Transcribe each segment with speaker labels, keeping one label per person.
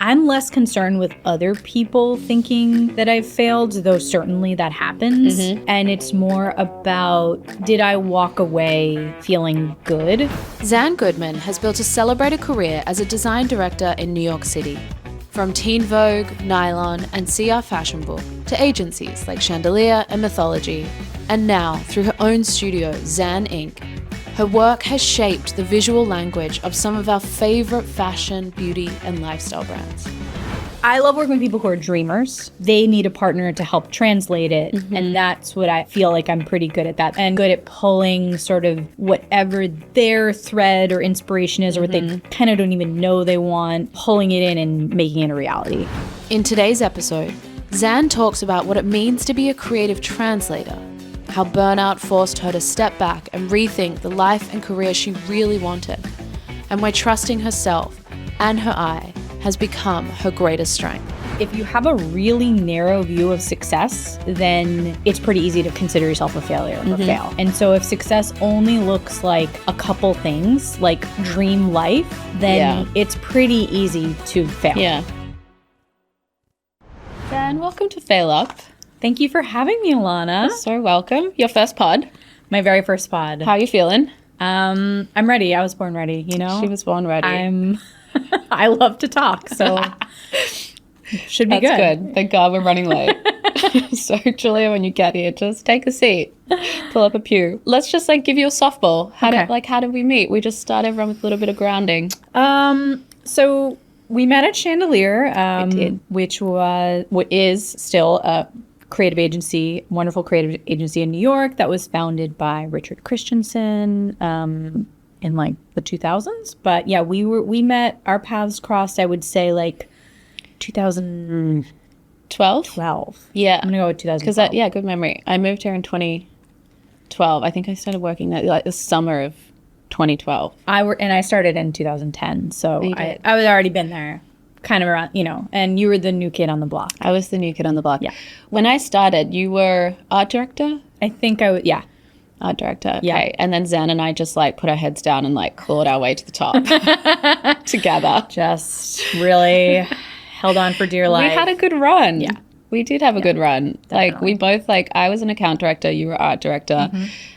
Speaker 1: I'm less concerned with other people thinking that I've failed, though certainly that happens. And it's more about, did I walk away feeling good?
Speaker 2: Zan Goodman has built a celebrated career as a design director in New York City. From Teen Vogue, Nylon, and CR Fashion Book to agencies like Chandelier and Mythology. And now, through her own studio, Zan Inc., her work has shaped the visual language of some of our favorite fashion, beauty, and lifestyle brands.
Speaker 1: I love working with people who are dreamers. They need a partner to help translate it. And that's what I feel like I'm pretty good at that. And good at pulling sort of whatever their thread or inspiration is, or what they kind of don't even know they want, pulling it in and making it a reality.
Speaker 2: In today's episode, Zan talks about what it means to be a creative translator, how burnout forced her to step back and rethink the life and career she really wanted, and why trusting herself and her eye has become her greatest strength.
Speaker 1: If you have a really narrow view of success, then it's pretty easy to consider yourself a failure or fail. And so if success only looks like a couple things, like dream life, then it's pretty easy to fail.
Speaker 2: Yeah. Zan, welcome to Fail Up.
Speaker 1: Thank you for having me, Alana.
Speaker 2: So welcome. Your first pod.
Speaker 1: My very first pod.
Speaker 2: How are you feeling?
Speaker 1: I'm ready. I was born ready, you know?
Speaker 2: She was born ready.
Speaker 1: I love to talk, so should be
Speaker 2: That's
Speaker 1: good.
Speaker 2: good. Thank God we're running late. So, Julia, when you get here, just take a seat, pull up a pew. Let's just give you a softball. How did we meet? We just start everyone with a little bit of grounding.
Speaker 1: So we met at Chandelier, which is still a creative agency, wonderful creative agency in New York that was founded by Richard Christensen in the 2000s. But yeah, we met, our paths crossed, I would say 2012.
Speaker 2: Yeah.
Speaker 1: I'm gonna go with 2012.
Speaker 2: Because good memory. I moved here in 2012. I think I started working there the summer of 2012.
Speaker 1: I started in 2010, so I was already been there, kind of around, and you were the new kid on the block.
Speaker 2: I was the new kid on the block.
Speaker 1: Yeah.
Speaker 2: When I started, you were art director?
Speaker 1: I think I was, yeah.
Speaker 2: Art director, okay.
Speaker 1: Yeah.
Speaker 2: And then Zan and I just put our heads down and clawed our way to the top together.
Speaker 1: Just really held on for dear life.
Speaker 2: We had a good run.
Speaker 1: Yeah.
Speaker 2: We did have a good run.
Speaker 1: Definitely.
Speaker 2: We both, I was an account director, you were art director,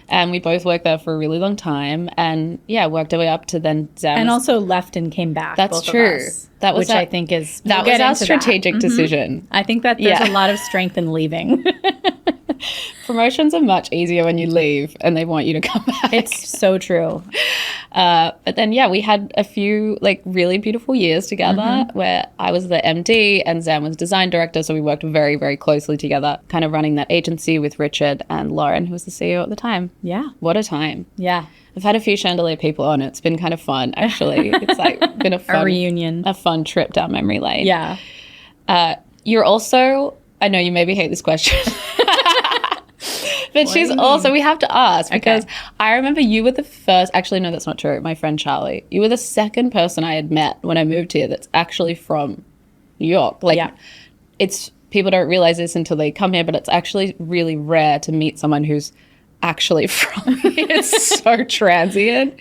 Speaker 2: and we both worked there for a really long time. And worked our way up to then Zan.
Speaker 1: And also left and came back.
Speaker 2: That's
Speaker 1: both
Speaker 2: true.
Speaker 1: Of us,
Speaker 2: That was
Speaker 1: which I think is
Speaker 2: that was our strategic decision.
Speaker 1: I think that there's a lot of strength in leaving.
Speaker 2: Promotions are much easier when you leave and they want you to come back.
Speaker 1: It's so true.
Speaker 2: But then, we had a few really beautiful years together where I was the MD and Zan was design director. So we worked very, very closely together, kind of running that agency with Richard and Lauren, who was the CEO at the time.
Speaker 1: Yeah.
Speaker 2: What a time.
Speaker 1: Yeah.
Speaker 2: I've had a few Chandelier people on. It's been kind of fun, actually. It's been a fun
Speaker 1: reunion.
Speaker 2: A fun trip down memory lane.
Speaker 1: Yeah.
Speaker 2: You're also, I know you maybe hate this question. But she's also, we have to ask, because I remember you were the first, actually, no, that's not true. My friend Charlie, you were the second person I had met when I moved here that's actually from New York. It's, people don't realize this until they come here, but it's actually really rare to meet someone who's actually from here. It's so transient.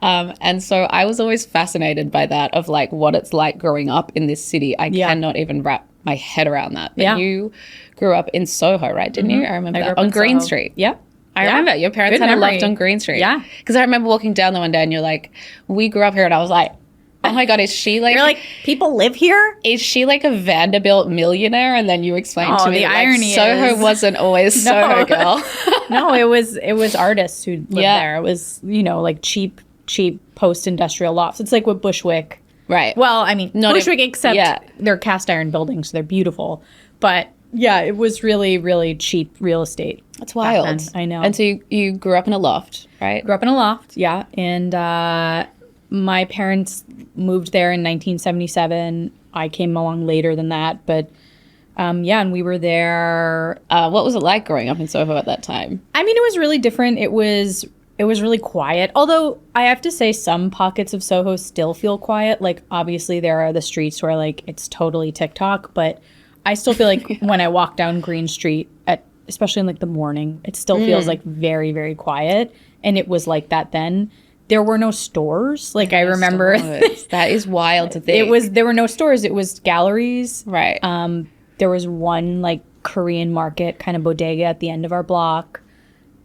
Speaker 2: And so I was always fascinated by that, of what it's like growing up in this city. I cannot even wrap my head around that. But you grew up in Soho, right? Didn't you? I remember that. On Green Street.
Speaker 1: Yep.
Speaker 2: I remember your parents had a loft on Green Street.
Speaker 1: Yeah.
Speaker 2: Because I remember walking down there one day and you're like, we grew up here. And I was like, oh my God, is she
Speaker 1: You're like, people live here?
Speaker 2: Is she a Vanderbilt millionaire? And then you explained to me
Speaker 1: the
Speaker 2: that
Speaker 1: irony
Speaker 2: Soho
Speaker 1: is,
Speaker 2: wasn't always Soho girl.
Speaker 1: No, it was artists who lived there. It was, cheap post-industrial lofts. It's like what Bushwick.
Speaker 2: Right.
Speaker 1: Well, I mean, not Bushwick, except they're cast iron buildings, so they're beautiful. But yeah, it was really, really cheap real estate.
Speaker 2: That's wild.
Speaker 1: I know.
Speaker 2: And so you grew up in a loft, right?
Speaker 1: Grew up in a loft, yeah. And my parents moved there in 1977. I came along later than that, but and we were there.
Speaker 2: What was it like growing up in Soho at that time?
Speaker 1: I mean, it was really different. It was really quiet. Although I have to say some pockets of Soho still feel quiet. Obviously there are the streets where it's totally TikTok, but I still feel like when I walk down Green Street especially in the morning, it still feels very, very quiet. And it was like that then. there were no stores. Like I remember
Speaker 2: that is wild to think.
Speaker 1: There were no stores. It was galleries.
Speaker 2: Right.
Speaker 1: There was one like Korean market kind of bodega at the end of our block.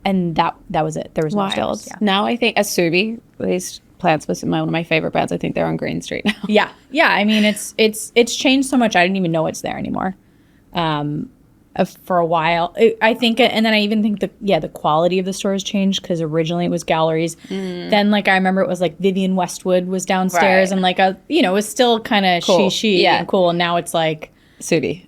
Speaker 1: And that was it. There was no stores. Yeah.
Speaker 2: Now I think Asubi, these plants was one of my favorite brands. I think they're on Green Street now.
Speaker 1: Yeah. Yeah. I mean, it's changed so much. I didn't even know it's there anymore. For a while, I think, and then I even think the quality of the stores changed because originally it was galleries. Then, like, I remember it was like Vivienne Westwood was downstairs, and like it was still kind of cool. And cool. And now it's like
Speaker 2: Subi.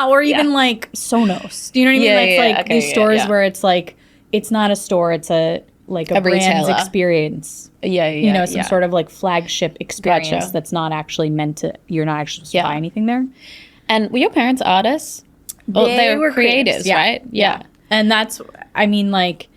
Speaker 1: or even like Sonos. Do you know what I mean? That's like these stores where it's like it's not a store, it's a brand's retailer. Experience. Some sort of like flagship experience that's not actually meant to. You're not actually supposed to buy anything there.
Speaker 2: And were your parents artists? They were creatives, right?
Speaker 1: Yeah. And that's, I mean, like,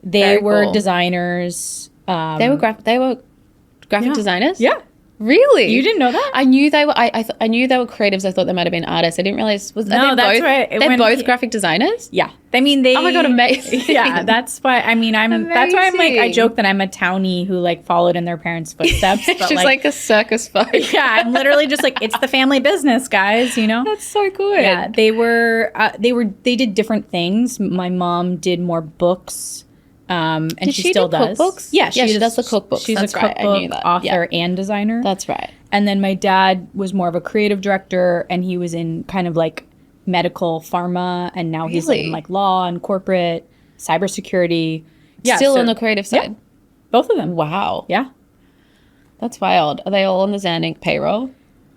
Speaker 1: they were designers.
Speaker 2: They were graphic designers?
Speaker 1: Yeah.
Speaker 2: Really?
Speaker 1: You didn't know that?
Speaker 2: I knew they were. I knew they were creatives. I thought they might have been artists. I didn't realize. That's
Speaker 1: right.
Speaker 2: They're both graphic designers.
Speaker 1: Yeah. I mean, they.
Speaker 2: Oh my god, amazing.
Speaker 1: Yeah, that's why. I mean, That's why I'm like. I joke that I'm a townie who like followed in their parents' footsteps. But
Speaker 2: she's like a circus folk.
Speaker 1: Yeah, I'm literally just like it's the family business, guys. You know.
Speaker 2: That's so good.
Speaker 1: Yeah, they did different things. My mom did more books. And she still does
Speaker 2: cookbooks?
Speaker 1: Yeah, she
Speaker 2: does the cookbooks.
Speaker 1: She's
Speaker 2: That's
Speaker 1: a cookbook
Speaker 2: right. I knew that.
Speaker 1: author and designer.
Speaker 2: That's right.
Speaker 1: And then my dad was more of a creative director, and he was in kind of like medical pharma, and now he's in like law and corporate cybersecurity.
Speaker 2: Yeah, still on the creative side.
Speaker 1: Yeah, both of them.
Speaker 2: Wow.
Speaker 1: Yeah,
Speaker 2: that's wild. Are they all on the Zan Inc payroll?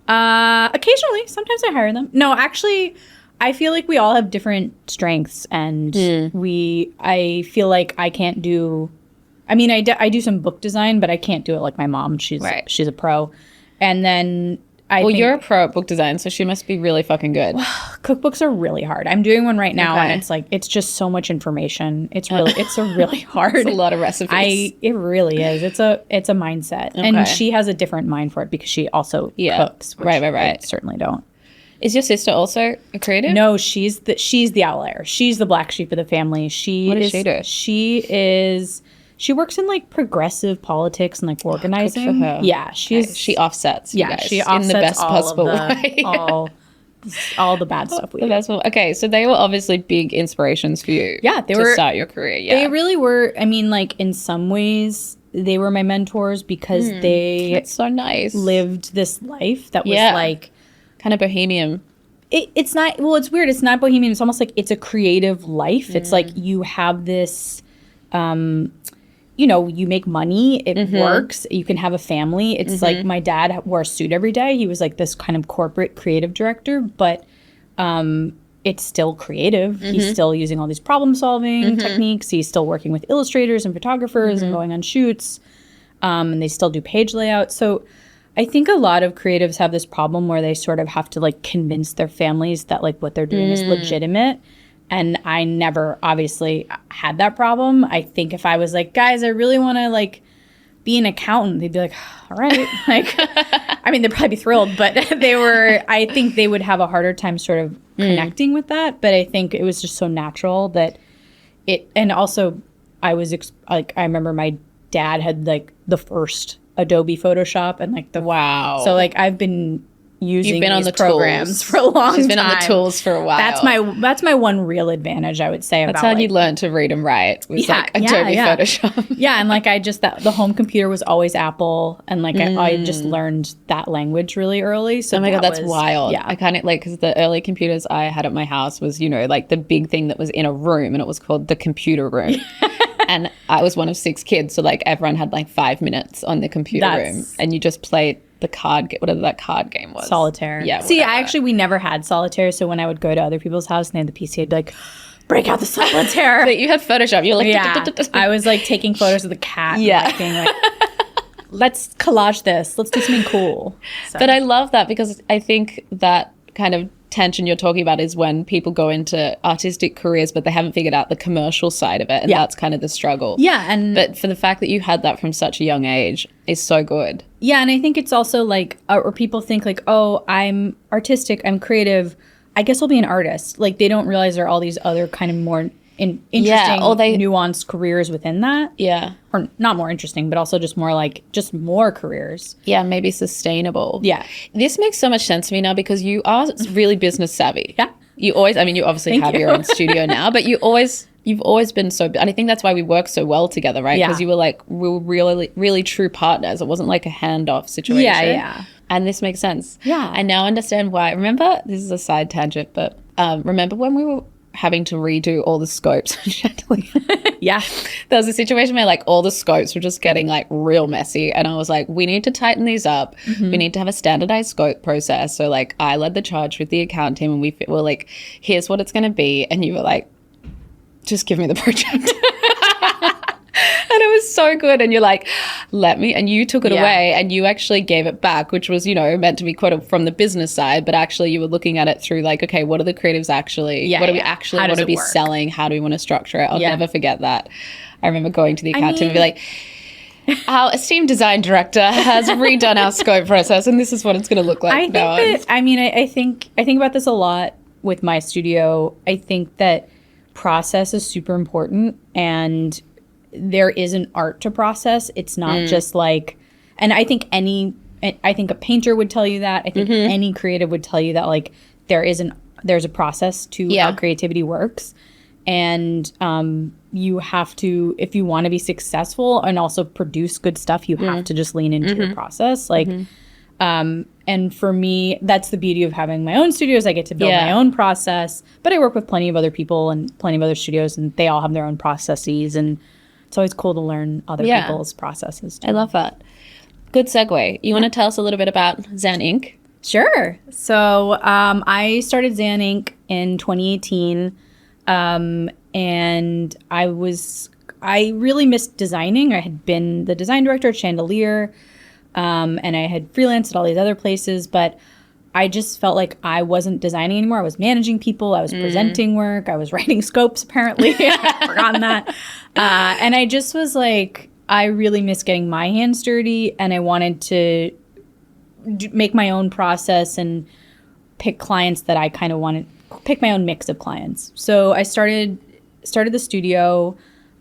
Speaker 1: Occasionally, sometimes I hire them. No, actually. I feel like we all have different strengths, and I feel like I can't do. I mean, I do some book design, but I can't do it like my mom. She's a pro, and then
Speaker 2: you're a pro at book design, so she must be really fucking good.
Speaker 1: Cookbooks are really hard. I'm doing one right now, and it's just so much information. It's a really hard.
Speaker 2: It's a lot of recipes.
Speaker 1: It really is. It's a mindset, and she has a different mind for it because she also cooks. Which
Speaker 2: right.
Speaker 1: I certainly don't.
Speaker 2: Is your sister also a creative?
Speaker 1: No, she's the outlier. She's the black sheep of the family.
Speaker 2: What does she do?
Speaker 1: She works in like progressive politics and like organizing.
Speaker 2: Good for her.
Speaker 1: Yeah,
Speaker 2: she offsets. You guys,
Speaker 1: she offsets
Speaker 2: in the best possible way.
Speaker 1: all the bad stuff we do.
Speaker 2: Okay, so they were obviously big inspirations for you.
Speaker 1: Yeah,
Speaker 2: to start your career. Yeah,
Speaker 1: they really were. I mean, like in some ways, they were my mentors because
Speaker 2: that's so nice.
Speaker 1: Lived this life that was like.
Speaker 2: Kind of bohemian.
Speaker 1: It's not, well, it's weird. It's not bohemian. It's almost like it's a creative life. It's like you have this, you make money. It works. You can have a family. It's like my dad wore a suit every day. He was like this kind of corporate creative director, but it's still creative. He's still using all these problem solving techniques. He's still working with illustrators and photographers and going on shoots. And they still do page layout. So I think a lot of creatives have this problem where they sort of have to like convince their families that like what they're doing is legitimate. And I never obviously had that problem. I think if I was like, guys, I really want to like be an accountant, they'd be like, all right. Like, I mean, they'd probably be thrilled, but I think they would have a harder time sort of connecting with that. But I think it was just so natural that and also I was I remember my dad had like the first Adobe Photoshop and like
Speaker 2: wow.
Speaker 1: So like I've been using these
Speaker 2: on the
Speaker 1: programs
Speaker 2: tools.
Speaker 1: For a long time.
Speaker 2: She's been on the tools for a while.
Speaker 1: That's my one real advantage, I would say.
Speaker 2: That's how you learn to read and write. Was like Adobe Photoshop.
Speaker 1: Yeah, and like the home computer was always Apple, and like I just learned that language really early. So
Speaker 2: oh my god, that's wild.
Speaker 1: Yeah,
Speaker 2: I kind of like because the early computers I had at my house was like the big thing that was in a room, and it was called the computer room. And I was one of 6 kids, so like everyone had like 5 minutes on the computer room, and you just played the whatever that card game was.
Speaker 1: Solitaire.
Speaker 2: Yeah.
Speaker 1: See, we never had solitaire, so when I would go to other people's house and they had the PC, I'd be like, break out the solitaire.
Speaker 2: But you had Photoshop. You're like,
Speaker 1: yeah. I was like taking photos of the cat.
Speaker 2: Yeah.
Speaker 1: And being like, let's collage this. Let's do something cool. So.
Speaker 2: But I love that because I think that kind of tension you're talking about is when people go into artistic careers but they haven't figured out the commercial side of it, and that's kind of the struggle. But for the fact that you had that from such a young age is so good. And
Speaker 1: I think it's also like or people think like, oh, I'm artistic, I'm creative, I guess I'll be an artist. Like they don't realize there are all these other kind of more interesting,
Speaker 2: or
Speaker 1: nuanced careers within that.
Speaker 2: Yeah.
Speaker 1: Or not more interesting, but also just more careers.
Speaker 2: Yeah, maybe sustainable.
Speaker 1: Yeah.
Speaker 2: This makes so much sense to me now because you are really business savvy.
Speaker 1: Yeah.
Speaker 2: You obviously have your own studio now, but you've always been so, and I think that's why we work so well together, right? Because we were really, really true partners. It wasn't like a handoff situation.
Speaker 1: Yeah.
Speaker 2: And this makes sense.
Speaker 1: Yeah.
Speaker 2: I now understand why. Remember, this is a side tangent, but remember when we were having to redo all the scopes on Chandelier?
Speaker 1: Yeah.
Speaker 2: There was a situation where like all the scopes were just getting like real messy. And I was like, we need to tighten these up. We need to have a standardized scope process. So like I led the charge with the account team and we were like, here's what it's going to be. And you were like, just give me the project. And it was so good. And you're like, let me. And you took it away and you actually gave it back, which was, meant to be quite from the business side. But actually you were looking at it through like, okay, what are the creatives actually? What do we actually want to be selling? How do we want to structure it? I'll never forget that. I remember going to the account team and be like, our esteemed design director has redone our scope process and this is what it's going to look like.
Speaker 1: I think about this a lot with my studio. I think that process is super important and there is an art to process. It's not just like, and I think a painter would tell you that. I think any creative would tell you that like there's a process to how creativity works. And you have to, if you want to be successful and also produce good stuff, you have to just lean into your process. Like, and for me, that's the beauty of having my own studios. I get to build my own process, but I work with plenty of other people and plenty of other studios and they all have their own processes. And it's always cool to learn other people's processes too.
Speaker 2: I love that. Good segue. You want to tell us a little bit about Zan Inc?
Speaker 1: Sure. So I started Zan Inc in 2018. And I really missed designing. I had been the design director at Chandelier, and I had freelanced at all these other places, but I just felt like I wasn't designing anymore. I was managing people. I was presenting work. I was writing scopes, apparently. I'd forgotten that. And I just was like, I really miss getting my hands dirty, and I wanted to make my own process and pick clients that I kind of wanted, pick my own mix of clients. So I started the studio,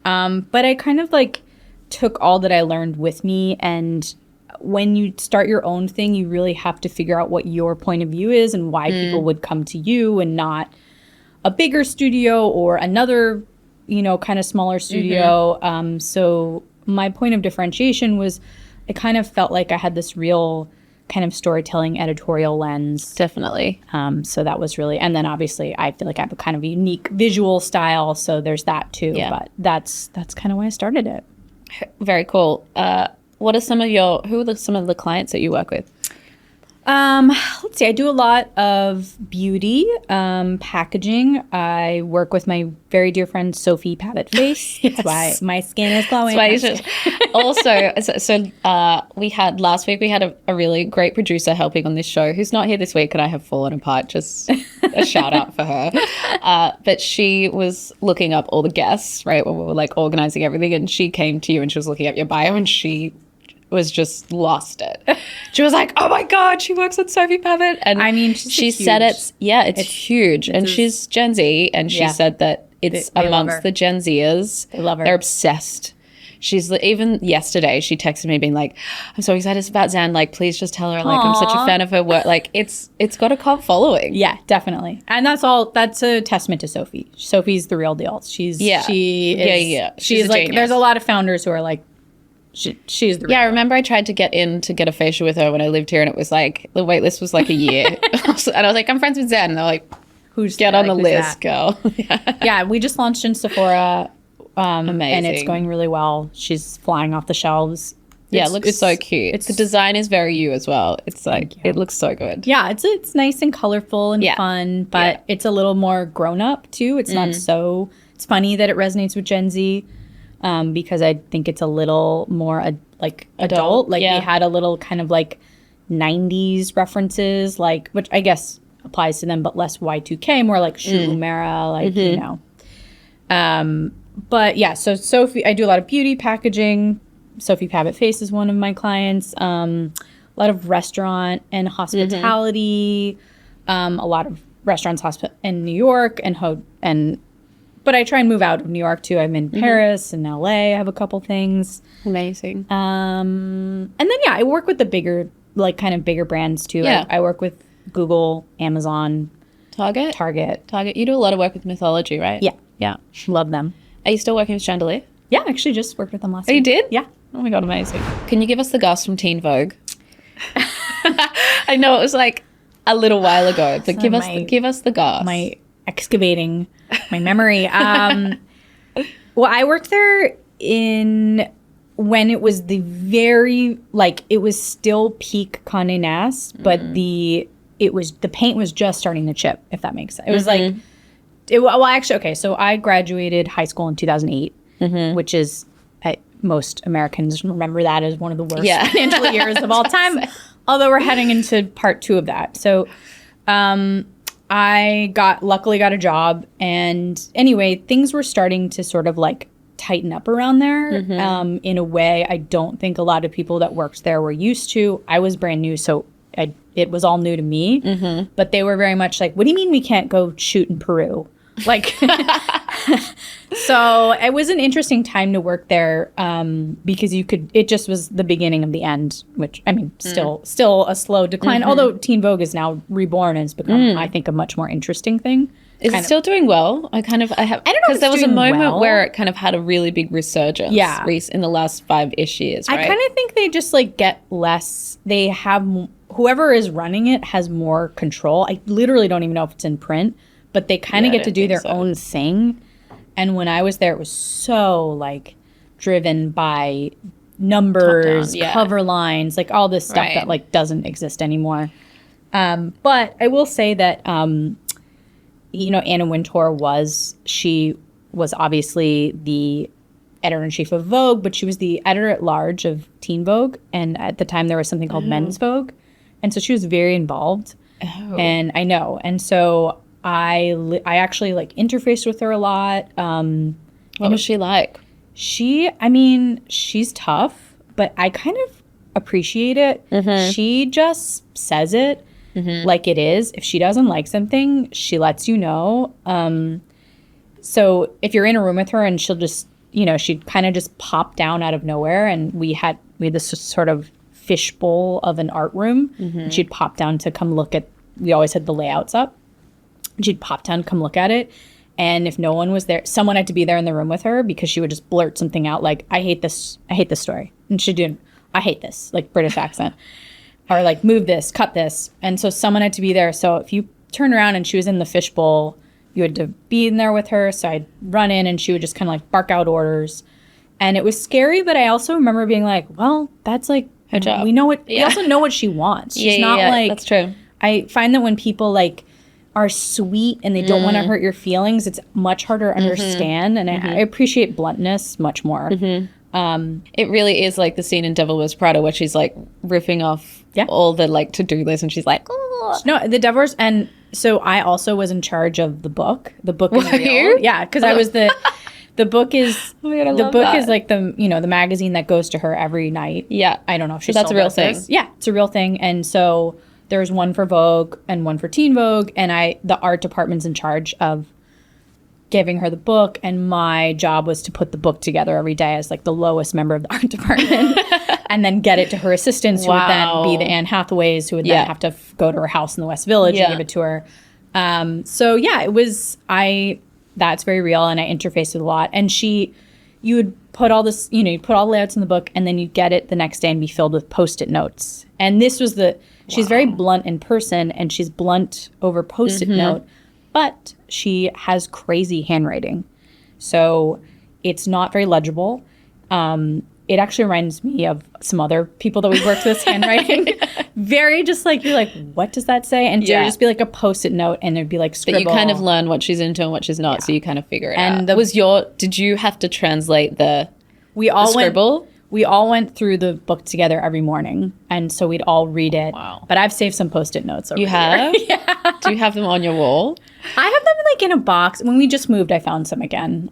Speaker 1: but I kind of like took all that I learned with me. And when you start your own thing, you really have to figure out what your point of view is and why people would come to you and not a bigger studio or another, kind of smaller studio. So my point of differentiation was I kind of felt like I had this real kind of storytelling editorial lens.
Speaker 2: Definitely.
Speaker 1: So that was really, and then obviously I feel like I have a kind of unique visual style. So there's that too. Yeah. But that's kind of why I started it.
Speaker 2: Very cool. What are some of the clients that you work with?
Speaker 1: Let's see. I do a lot of beauty, packaging. I work with my very dear friend Sophie Pavitt-Face. That's why my skin is glowing.
Speaker 2: Also, we had last week. We had a really great producer helping on this show, who's not here this week, and I have fallen apart. Just a shout out for her. But she was looking up all the guests, right, when we were like organizing everything, and she came to you and she was looking up your bio, and she was just lost it. She was like, oh my God, she works with Sophie Pavitt. And
Speaker 1: I mean,
Speaker 2: she said it's huge. And she's Gen Z. And she said that it's amongst the Gen Zers.
Speaker 1: They love her.
Speaker 2: They're obsessed. She's even yesterday, she texted me being like, I'm so excited about Zan. Like, please just tell her, like, I'm such a fan of her work. Like, it's got a cult following.
Speaker 1: Yeah, definitty. And that's a testament to Sophie. Sophie's the real deal. She's like, genius. There's a lot of founders who are like, she's the real
Speaker 2: I remember I tried to get a facial with her when I lived here, and it was like the wait list was like a year. And I was like, I'm friends with Zan, and they're like, get on the list, girl.
Speaker 1: Yeah, we just launched in Sephora,
Speaker 2: amazing,
Speaker 1: and it's going really well. She's flying off the shelves.
Speaker 2: Yeah, it looks so cute. The design is very you as well. It's like it looks so good.
Speaker 1: Yeah, it's nice and colorful and fun, but it's a little more grown up too. It's not so. It's funny that it resonates with Gen Z. Because I think it's a little more adult. Like we had a little kind of like 90s references, like, which I guess applies to them, but less Y2K, more like Shu Uemura, like, But yeah, so Sophie, I do a lot of beauty packaging. Sophie Pavitt-Face is one of my clients. A lot of restaurant and hospitality. A lot of restaurants in New York and but I try and move out of New York too. I'm in Paris and LA. I have a couple things.
Speaker 2: Amazing.
Speaker 1: And then I work with the bigger, like kind of bigger brands too.
Speaker 2: Yeah.
Speaker 1: I work with Google, Amazon,
Speaker 2: Target. You do a lot of work with Mythology, right?
Speaker 1: Yeah. Love them.
Speaker 2: Are you still working with Chandelier?
Speaker 1: Yeah, actually just worked with them last week.
Speaker 2: You did?
Speaker 1: Yeah.
Speaker 2: Oh my God, amazing. Can you give us the goss from Teen Vogue? I know it was like a little while ago, but give us the goss.
Speaker 1: My excavating my memory. Well, I worked there when it was the very, like, it was still peak Condé Nast, but the paint was just starting to chip, if that makes sense. It was like, so I graduated high school in 2008, which is, most Americans remember that as one of the worst financial years of all time, although we're heading into part 2 of that. So I luckily got a job, and anyway, things were starting to sort of like tighten up around there in a way I don't think a lot of people that worked there were used to. I was brand new, so it was all new to me, but they were very much like, what do you mean we can't go shoot in Peru? Like, so it was an interesting time to work there because it just was the beginning of the end, which, I mean, still a slow decline, although Teen Vogue is now reborn and has become, I think, a much more interesting thing.
Speaker 2: Is it still doing well? I don't know. Because there was a moment where it kind of had a really big resurgence in the last 5-ish years, right?
Speaker 1: I kind of think they just like get less, they have, whoever is running it has more control. I literally don't even know if it's in print, but they kind of get to do their own thing. And when I was there, it was so like driven by numbers, cover lines, like all this stuff that like doesn't exist anymore. But I will say that, Anna Wintour was obviously the editor-in-chief of Vogue, but she was the editor-at-large of Teen Vogue. And at the time, there was something called Men's Vogue. And so she was very involved. Oh. And I know. And so I actually like interfaced with her a lot.
Speaker 2: What was she like?
Speaker 1: She's tough, but I kind of appreciate it. She just says it like it is. If she doesn't like something, she lets you know. So if you're in a room with her and she'll just, she'd kind of just pop down out of nowhere, and we had this sort of fishbowl of an art room. And she'd pop down to come look at, we always had the layouts up. She'd pop down, come look at it. And if no one was there, someone had to be there in the room with her, because she would just blurt something out like, I hate this story. And she'd do, I hate this, like British accent. Or like, move this, cut this. And so someone had to be there. So if you turn around and she was in the fishbowl, you had to be in there with her. So I'd run in and she would just kind of like bark out orders. And it was scary, but I also remember being like, well, that's like
Speaker 2: her job.
Speaker 1: We also know what she wants. She's not like,
Speaker 2: that's true.
Speaker 1: I find that when people like are sweet and they don't want to hurt your feelings, it's much harder to understand. And I appreciate bluntness much more.
Speaker 2: It really is like the scene in Devil Wears Prada where she's like riffing off all the like to-do list, and she's like, oh.
Speaker 1: No, the Devil Wears, and so I also was in charge of the book. The book is
Speaker 2: Were you?
Speaker 1: Yeah, because I was the book is is like the the magazine that goes to her every night.
Speaker 2: Yeah.
Speaker 1: I don't know if
Speaker 2: that's a real thing.
Speaker 1: Yeah, it's a real thing. And so there's one for Vogue and one for Teen Vogue, and the art department's in charge of giving her the book, and my job was to put the book together every day as like the lowest member of the art department, and then get it to her assistants, who would then be the Anne Hathaways, who would then have to go to her house in the West Village and give it to her. So yeah, it was that's very real, and I interfaced with a lot. And you would put all this, you'd put all the layouts in the book, and then you'd get it the next day and be filled with Post-it notes. And this was she's very blunt in person, and she's blunt over Post-it note, but she has crazy handwriting. So it's not very legible. It actually reminds me of some other people that we've worked with handwriting. Very just like, you're like, what does that say? And it would just be like a Post-it note, and there'd be like scribble.
Speaker 2: But you kind of learn what she's into and what she's not, so you kind of figure it out. Did you have to translate the scribble? We all went through the book together every morning, and so we'd all read it. Wow. But I've saved some Post-it notes over You have?
Speaker 1: Yeah.
Speaker 2: Do you have them on your wall?
Speaker 1: I have them like in a box. When we just moved, I found some again.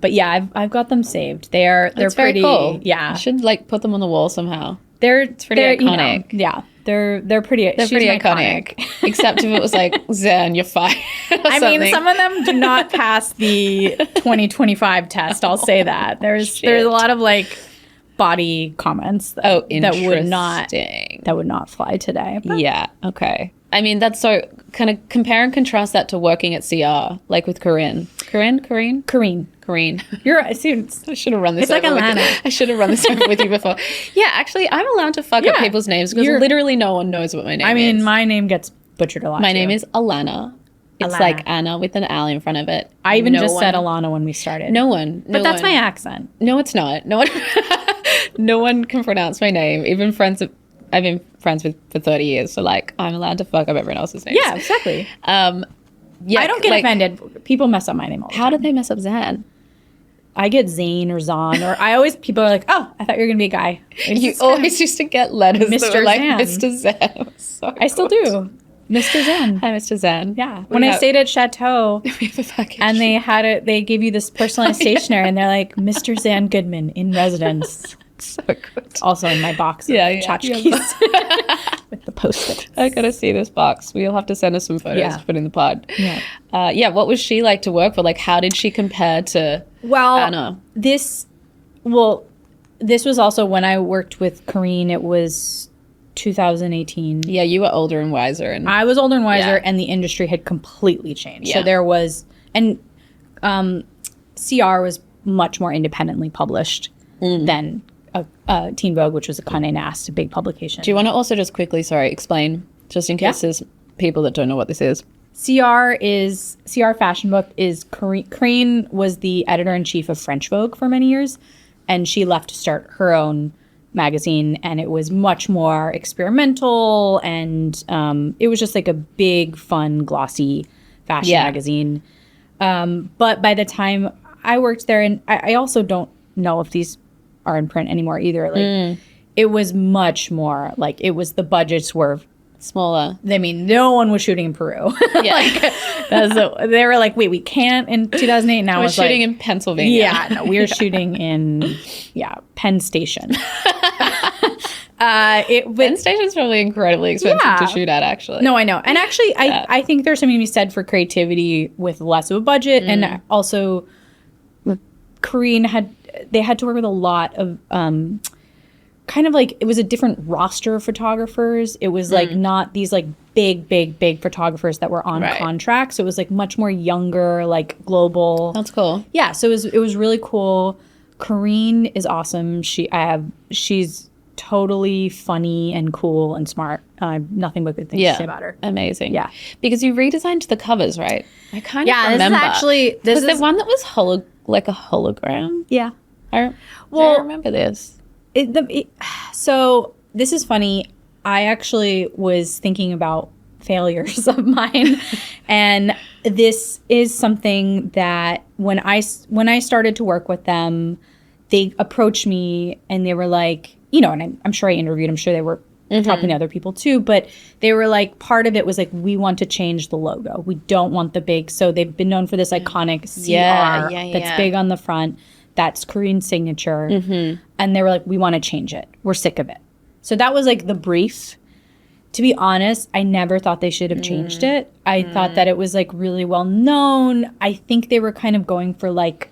Speaker 1: But yeah, I've got them saved. They're
Speaker 2: That's
Speaker 1: pretty
Speaker 2: very cool.
Speaker 1: Yeah.
Speaker 2: You should like put them on the wall somehow.
Speaker 1: It's
Speaker 2: pretty iconic.
Speaker 1: Yeah. They're pretty
Speaker 2: iconic. Except if it was like, Zan, you're fired.
Speaker 1: I mean, some of them do not pass the 2025 test. I'll say that. There's a lot of like body comments that would not fly today. But.
Speaker 2: Yeah. Okay. I mean, that's so kind of compare and contrast that to working at CR, like with Corinne. Corinne.
Speaker 1: You're a student.
Speaker 2: I should have run this.
Speaker 1: It's
Speaker 2: over
Speaker 1: like
Speaker 2: Alana. I should have run this over with you before. Yeah, actually, I'm allowed to fuck up people's names because literally no one knows what my name is.
Speaker 1: I mean, my name gets butchered a lot.
Speaker 2: My name is Alana. It's like Anna with an L in front of it.
Speaker 1: I even said Alana when we started.
Speaker 2: No one.
Speaker 1: But that's my accent.
Speaker 2: No, it's not. No one. No one can pronounce my name. Even friends. I've been friends with for 30 years, so like I'm allowed to fuck up everyone else's names.
Speaker 1: Yeah, exactly.
Speaker 2: Yeah,
Speaker 1: I don't get offended. People mess up my name all the time.
Speaker 2: How did they mess up Zan?
Speaker 1: I get Zane or Zan, or people are like, oh, I thought you were gonna be a guy.
Speaker 2: You always used to get letters that were like Mr. Zan. So
Speaker 1: I still do. Mr. Zan.
Speaker 2: Hi, Mr. Zan.
Speaker 1: Yeah. When I stayed at Chateau, and they give you this personalized stationery, and they're like, Mr. Zan Goodman in residence.
Speaker 2: So good.
Speaker 1: Also in my box of tchotchkes with the Post-it.
Speaker 2: I gotta see this box. We'll have to send us some photos to put in the pod. Yeah. What was she like to work for? Like, how did she compare to Anna?
Speaker 1: This was also when I worked with Corinne. It was 2018.
Speaker 2: Yeah, you were older and wiser. And
Speaker 1: I was older and wiser, and the industry had completely changed.
Speaker 2: Yeah.
Speaker 1: So there was, and CR was much more independently published than Teen Vogue, which was a Condé Nast, a big publication.
Speaker 2: Do you want to also just quickly, explain, just in case there's people that don't know what this is?
Speaker 1: CR Fashion Book is Corinne was the editor-in-chief of French Vogue for many years, and she left to start her own magazine, and it was much more experimental, and it was just like a big, fun, glossy fashion magazine. But by the time I worked there, and I also don't know if these are in print anymore either. Like it was much more like the budgets were
Speaker 2: smaller.
Speaker 1: I mean, no one was shooting in Peru. Yeah. They were like, wait, we can't in 2008. Now
Speaker 2: we're shooting in Pennsylvania.
Speaker 1: Yeah, no, we were shooting in Penn Station.
Speaker 2: Penn Station's probably incredibly expensive to shoot at, actually.
Speaker 1: No, I know. And actually, I think there's something to be said for creativity with less of a budget. And also, Corinne they had to work with a lot of kind of like, it was a different roster of photographers. It was like not these like big photographers that were on contract. So it was like much more younger, like global.
Speaker 2: That's cool.
Speaker 1: Yeah. So it was really cool. Corinne is awesome. She's totally funny and cool and smart. Nothing but good things to say about her.
Speaker 2: Amazing.
Speaker 1: Yeah.
Speaker 2: Because you redesigned the covers, right? I kind of remember.
Speaker 1: This
Speaker 2: is the one that was like a hologram?
Speaker 1: Yeah.
Speaker 2: I remember this.
Speaker 1: So this is funny. I actually was thinking about failures of mine, and this is something that when I started to work with them, they approached me and they were like, and I'm sure I interviewed. I'm sure they were talking to other people too, but they were like, part of it was like, we want to change the logo. We don't want the big. So they've been known for this iconic CR that's big on the front. That's Corinne's signature. And they were like, we want to change it. We're sick of it. So that was like the brief. To be honest, I never thought they should have changed it. I thought that it was like really well known. I think they were kind of going for like,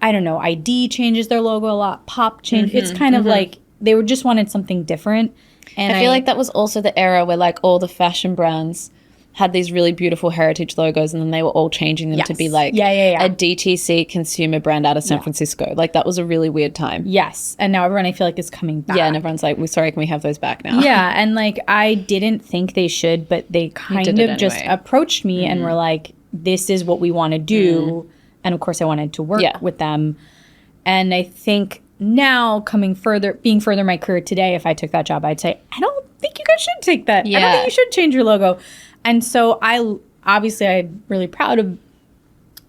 Speaker 1: I don't know, ID changes their logo a lot. Pop change. It's kind of like they just wanted something different. And
Speaker 2: I feel like that was also the era where like all the fashion brands had these really beautiful heritage logos, and then they were all changing them to be like a DTC consumer brand out of San Francisco. Like that was a really weird time.
Speaker 1: Yes. And now everyone I feel like is coming back.
Speaker 2: Yeah, and everyone's like, sorry, can we have those back now?
Speaker 1: Yeah, and like I didn't think they should, but they kind of just approached me and were like, this is what we want to do. And of course I wanted to work with them. And I think now being further in my career today, if I took that job, I'd say, I don't think you guys should take that. I don't think you should change your logo. And so I'm really proud of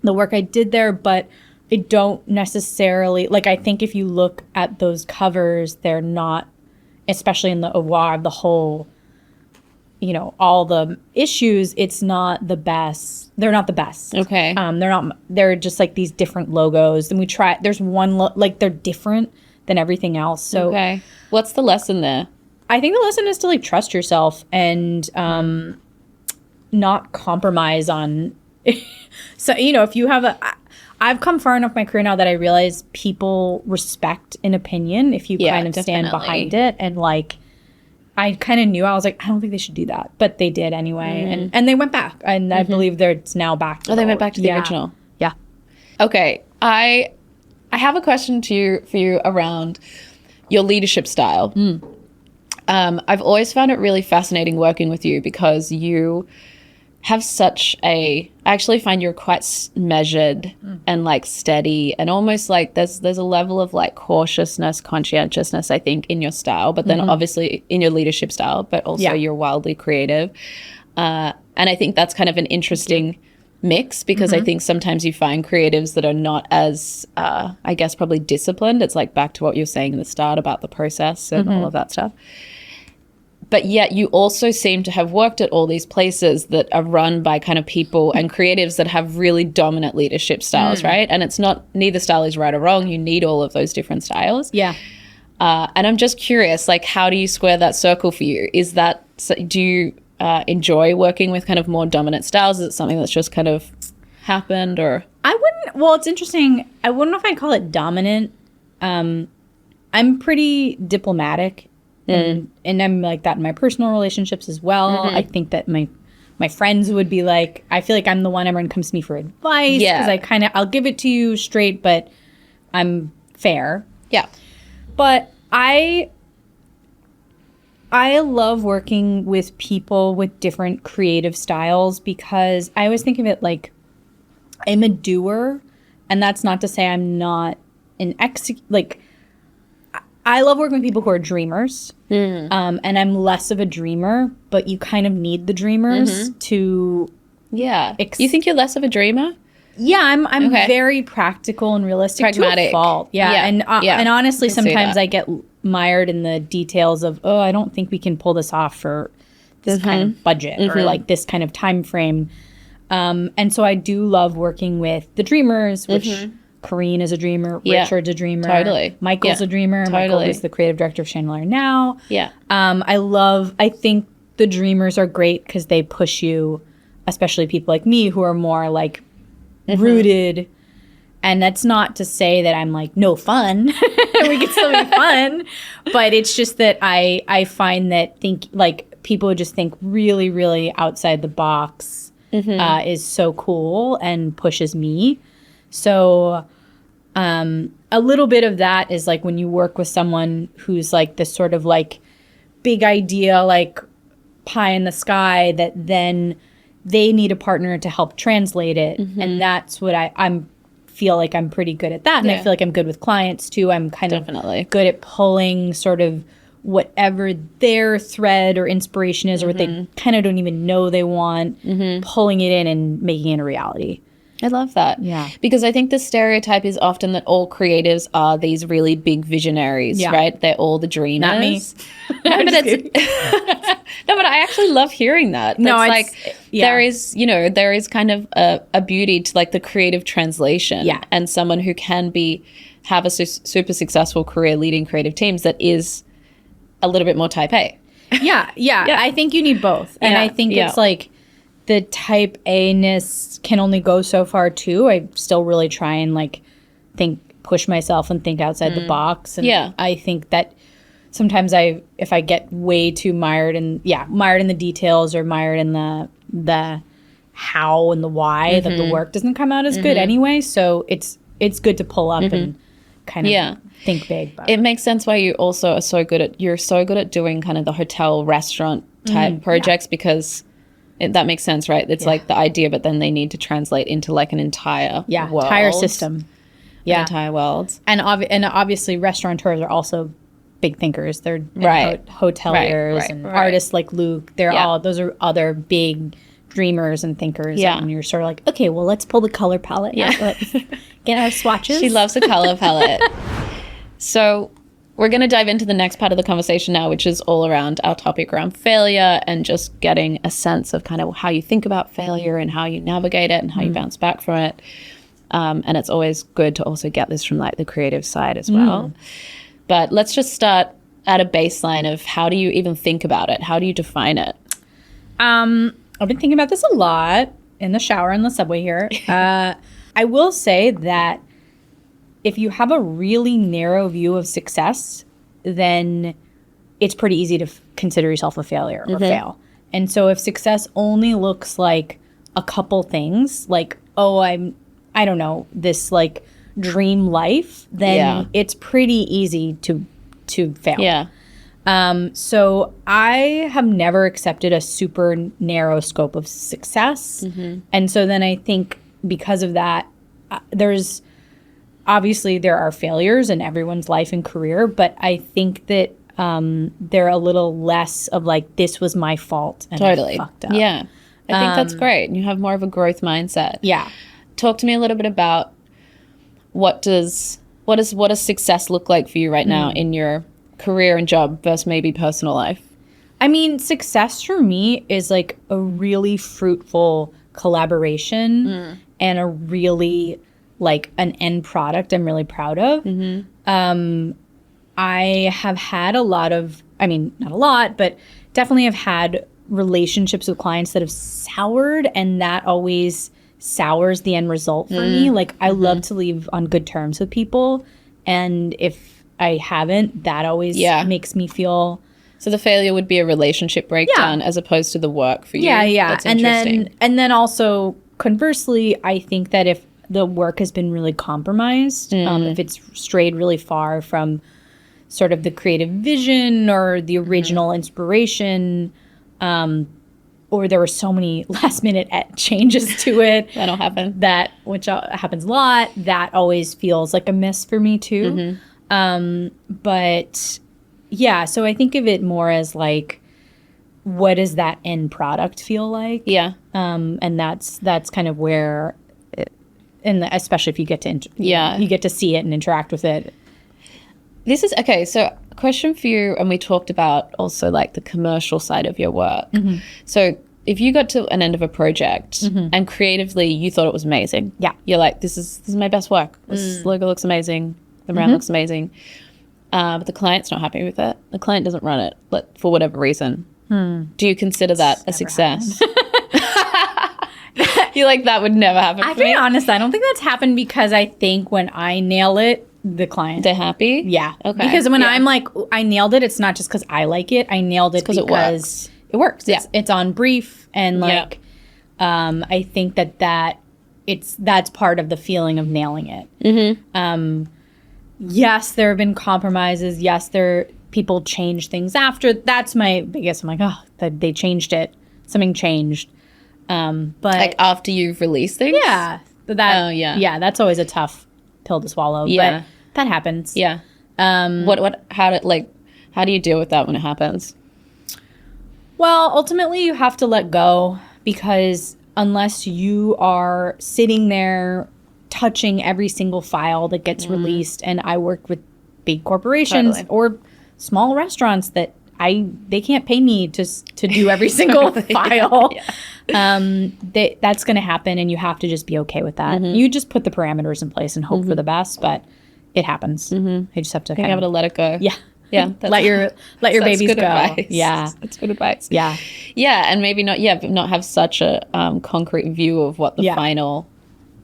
Speaker 1: the work I did there, but I don't necessarily, like, I think if you look at those covers, they're not, especially in the avoir of the whole, all the issues, it's not the best. They're not the best.
Speaker 2: Okay.
Speaker 1: They're just like these different logos. And there's one, they're different than everything else. So
Speaker 2: okay. What's the lesson there?
Speaker 1: I think the lesson is to like trust yourself and not compromise on. So, you know, if you have I've come far enough in my career now that I realize people respect an opinion if you kind of stand behind it. And like, I kind of knew, I was like, I don't think they should do that. But they did anyway. And they went back. And I believe it's now back to
Speaker 2: they went back to the original.
Speaker 1: Yeah.
Speaker 2: Okay. I have a question for you around your leadership style. I've always found it really fascinating working with you because you have I actually find you're quite measured and like steady, and almost like there's a level of like cautiousness, conscientiousness, I think, in your style, but then obviously in your leadership style, but also you're wildly creative. And I think that's kind of an interesting mix because I think sometimes you find creatives that are not as, I guess, probably disciplined. It's like back to what you were saying in the start about the process and all of that stuff. But yet you also seem to have worked at all these places that are run by kind of people and creatives that have really dominant leadership styles, right? And it's not, neither style is right or wrong. You need all of those different styles.
Speaker 1: Yeah.
Speaker 2: And I'm just curious, like, how do you square that circle for you? Do you enjoy working with kind of more dominant styles? Is it something that's just kind of happened, or?
Speaker 1: Well, it's interesting. I wouldn't know if I'd call it dominant. I'm pretty diplomatic. And I'm like that in my personal relationships as well. I think that my friends would be like, I feel like I'm the one everyone comes to me for advice because I'll give it to you straight, but I'm fair.
Speaker 2: Yeah.
Speaker 1: But I love working with people with different creative styles because I always think of it like I'm a doer, and that's not to say I'm not an I love working with people who are dreamers, and I'm less of a dreamer, but you kind of need the dreamers to...
Speaker 2: Yeah. You think you're less of a dreamer?
Speaker 1: Yeah, I'm very practical and realistic.
Speaker 2: Pragmatic.
Speaker 1: To a fault. Yeah. And honestly, sometimes I get mired in the details of, I don't think we can pull this off for this kind of budget or like this kind of time frame. And so I do love working with the dreamers, which... Corrine is a dreamer. Richard's a dreamer.
Speaker 2: Totally.
Speaker 1: Michael's a dreamer. Michael is the creative director of Chandelier now.
Speaker 2: Yeah.
Speaker 1: I think the dreamers are great because they push you, especially people like me who are more like rooted. And that's not to say that I'm like, no fun. We can still be fun. But it's just that I find that people who just think really, really outside the box is so cool and pushes me. So a little bit of that is like when you work with someone who's like this sort of like big idea, like pie in the sky, that then they need a partner to help translate it. And that's what I'm feel like I'm pretty good at that. And I feel like I'm good with clients too. I'm kind of good at pulling sort of whatever their thread or inspiration is or what they kind of don't even know they want, pulling it in and making it a reality.
Speaker 2: I love that.
Speaker 1: Yeah.
Speaker 2: Because I think the stereotype is often that all creatives are these really big visionaries, right? They're all the dreamers.
Speaker 1: Not me.
Speaker 2: No, but I actually love hearing that. There is kind of a beauty to like the creative translation.
Speaker 1: Yeah.
Speaker 2: And someone who can have a super successful career leading creative teams that is a little bit more type A.
Speaker 1: Yeah. I think you need both. And I think it's like the type A-ness can only go so far too. I still really try and like push myself and think outside the box. And I think that sometimes if I get way too mired in the details or mired in the how and the why, that the work doesn't come out as good anyway. So it's good to pull up and kind of think big. But.
Speaker 2: It makes sense why you also are so good at doing kind of the hotel restaurant type projects because that makes sense, right? It's like the idea, but then they need to translate into like an entire world.
Speaker 1: Entire system. Yeah.
Speaker 2: Entire world.
Speaker 1: And obviously restaurateurs are also big thinkers. They're hoteliers and artists like Luke. Those are other big dreamers and thinkers.
Speaker 2: Yeah.
Speaker 1: And you're sort of like, okay, well, let's pull the color palette out. Let's get our swatches.
Speaker 2: She loves a color palette. So we're going to dive into the next part of the conversation now, which is all around our topic around failure and just getting a sense of kind of how you think about failure and how you navigate it and how you bounce back from it. And it's always good to also get this from like the creative side as well. But let's just start at a baseline of how do you even think about it? How do you define it?
Speaker 1: I've been thinking about this a lot in the shower in the subway here. I will say that if you have a really narrow view of success, then it's pretty easy to consider yourself a failure or fail. And so if success only looks like a couple things, like, oh, I don't know, this like dream life, then it's pretty easy to fail.
Speaker 2: Yeah.
Speaker 1: So I have never accepted a super narrow scope of success. And so then I think because of that, obviously there are failures in everyone's life and career, but I think that they're a little less of like, this was my fault and I fucked up.
Speaker 2: Yeah. I think that's great. You have more of a growth mindset.
Speaker 1: Yeah.
Speaker 2: Talk to me a little bit about what does success look like for you right now in your career and job versus maybe personal life?
Speaker 1: I mean, success for me is like a really fruitful collaboration and a really like an end product I'm really proud of. I have had not a lot, but definitely have had relationships with clients that have soured, and that always sours the end result for me. Like I love to leave on good terms with people, and if I haven't, that always makes me feel.
Speaker 2: So the failure would be a relationship breakdown as opposed to the work for you.
Speaker 1: Yeah.
Speaker 2: That's interesting.
Speaker 1: And then also conversely, I think that if the work has been really compromised, if it's strayed really far from sort of the creative vision or the original inspiration, or there were so many last minute changes to it.
Speaker 2: That'll happen.
Speaker 1: Which happens a lot. That always feels like a miss for me too. But yeah, so I think of it more as like, what does that end product feel like? Yeah. And that's kind of where, and especially if you get to you get to see it and interact with it.
Speaker 2: This is okay. So, a question for you, and we talked about also like the commercial side of your work. So, if you got to an end of a project and creatively you thought it was amazing, you're like, this is my best work. This logo looks amazing. The brand looks amazing. But the client's not happy with it. The client doesn't run it, for whatever reason. Do you consider that a success? You're like, that would never happen.
Speaker 1: To be honest, I don't think that's happened, because I think when I nail it, the client,
Speaker 2: they're happy.
Speaker 1: Yeah. Okay. Because when I'm like, I nailed it, it's not just because I like it. I nailed it because it works. Yeah. It's on brief, and like, I think that's part of the feeling of nailing it. Yes, there have been compromises. Yes, people change things after. That's my biggest. I'm like, oh, they changed it. Something changed. But
Speaker 2: like after you've released things.
Speaker 1: Yeah. That's always a tough pill to swallow. Yeah. But that happens.
Speaker 2: Yeah. How do you deal with that when it happens?
Speaker 1: Well, ultimately you have to let go, because unless you are sitting there touching every single file that gets released, and I work with big corporations or small restaurants that they can't pay me to do every single file. That's going to happen, and you have to just be okay with that. You just put the parameters in place and hope for the best, but it happens. You just have to
Speaker 2: be able to let it go.
Speaker 1: Yeah. Let your babies go.
Speaker 2: Advice.
Speaker 1: Yeah.
Speaker 2: That's good advice.
Speaker 1: Yeah.
Speaker 2: Yeah. And maybe not have such a concrete view of what the final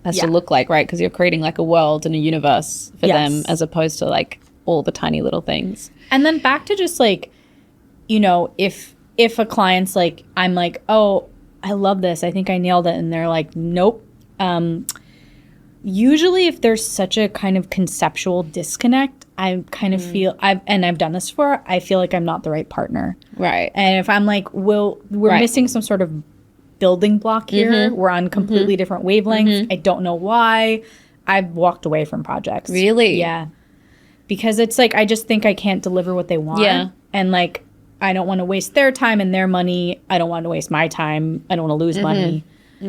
Speaker 2: has to look like, right? Because you're creating like a world and a universe for them, as opposed to like all the tiny little things.
Speaker 1: And then back to just like, if a client's like, I'm like, oh, I love this, I think I nailed it, and they're like, nope. Usually if there's such a kind of conceptual disconnect, I kind of feel, I've done this before, I feel like I'm not the right partner.
Speaker 2: Right.
Speaker 1: And if I'm like, we're missing some sort of building block here, we're on completely different wavelengths, I don't know why, I've walked away from projects.
Speaker 2: Really?
Speaker 1: Yeah. Because it's like, I just think I can't deliver what they want. Yeah. And like, I don't want to waste their time and their money. I don't want to waste my time. I don't want to lose money.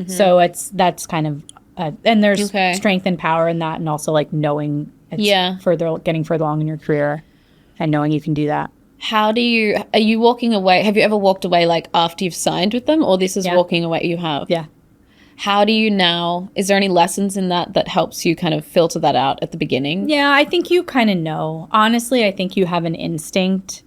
Speaker 1: So that's kind of, and there's strength and power in that, and also like knowing it's getting further along in your career and knowing you can do that.
Speaker 2: Are you walking away? Have you ever walked away like after you've signed with them, or this is walking away you have?
Speaker 1: Yeah.
Speaker 2: How do you now, is there any lessons in that helps you kind of filter that out at the beginning?
Speaker 1: Yeah, I think you kind of know. Honestly, I think you have an instinct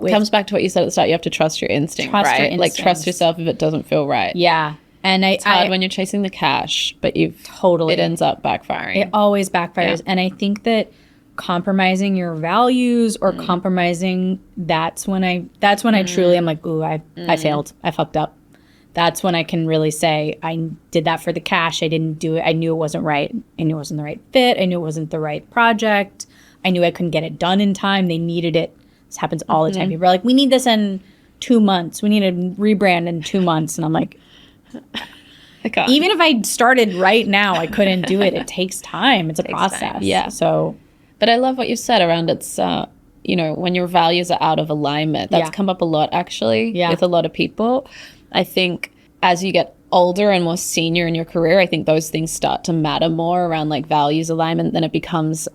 Speaker 2: comes back to what you said at the start. You have to trust your instinct, right? Like trust yourself if it doesn't feel right.
Speaker 1: Yeah. And
Speaker 2: it's hard when you're chasing the cash, but it ends up backfiring.
Speaker 1: It always backfires. Yeah. And I think that compromising your values or compromising, that's when I truly am like, ooh, I failed. I fucked up. That's when I can really say, I did that for the cash. I didn't do it. I knew it wasn't right. I knew it wasn't the right fit. I knew it wasn't the right project. I knew I couldn't get it done in time. They needed it. This happens all the time. People are like, we need this in 2 months. We need a rebrand in 2 months. And I'm like, even if I started right now, I couldn't do it. It takes time. It's a process.
Speaker 2: Yeah.
Speaker 1: So,
Speaker 2: but I love what you said around it's, when your values are out of alignment. That's come up a lot, actually, with a lot of people. I think as you get older and more senior in your career, I think those things start to matter more around like values alignment. Then it becomes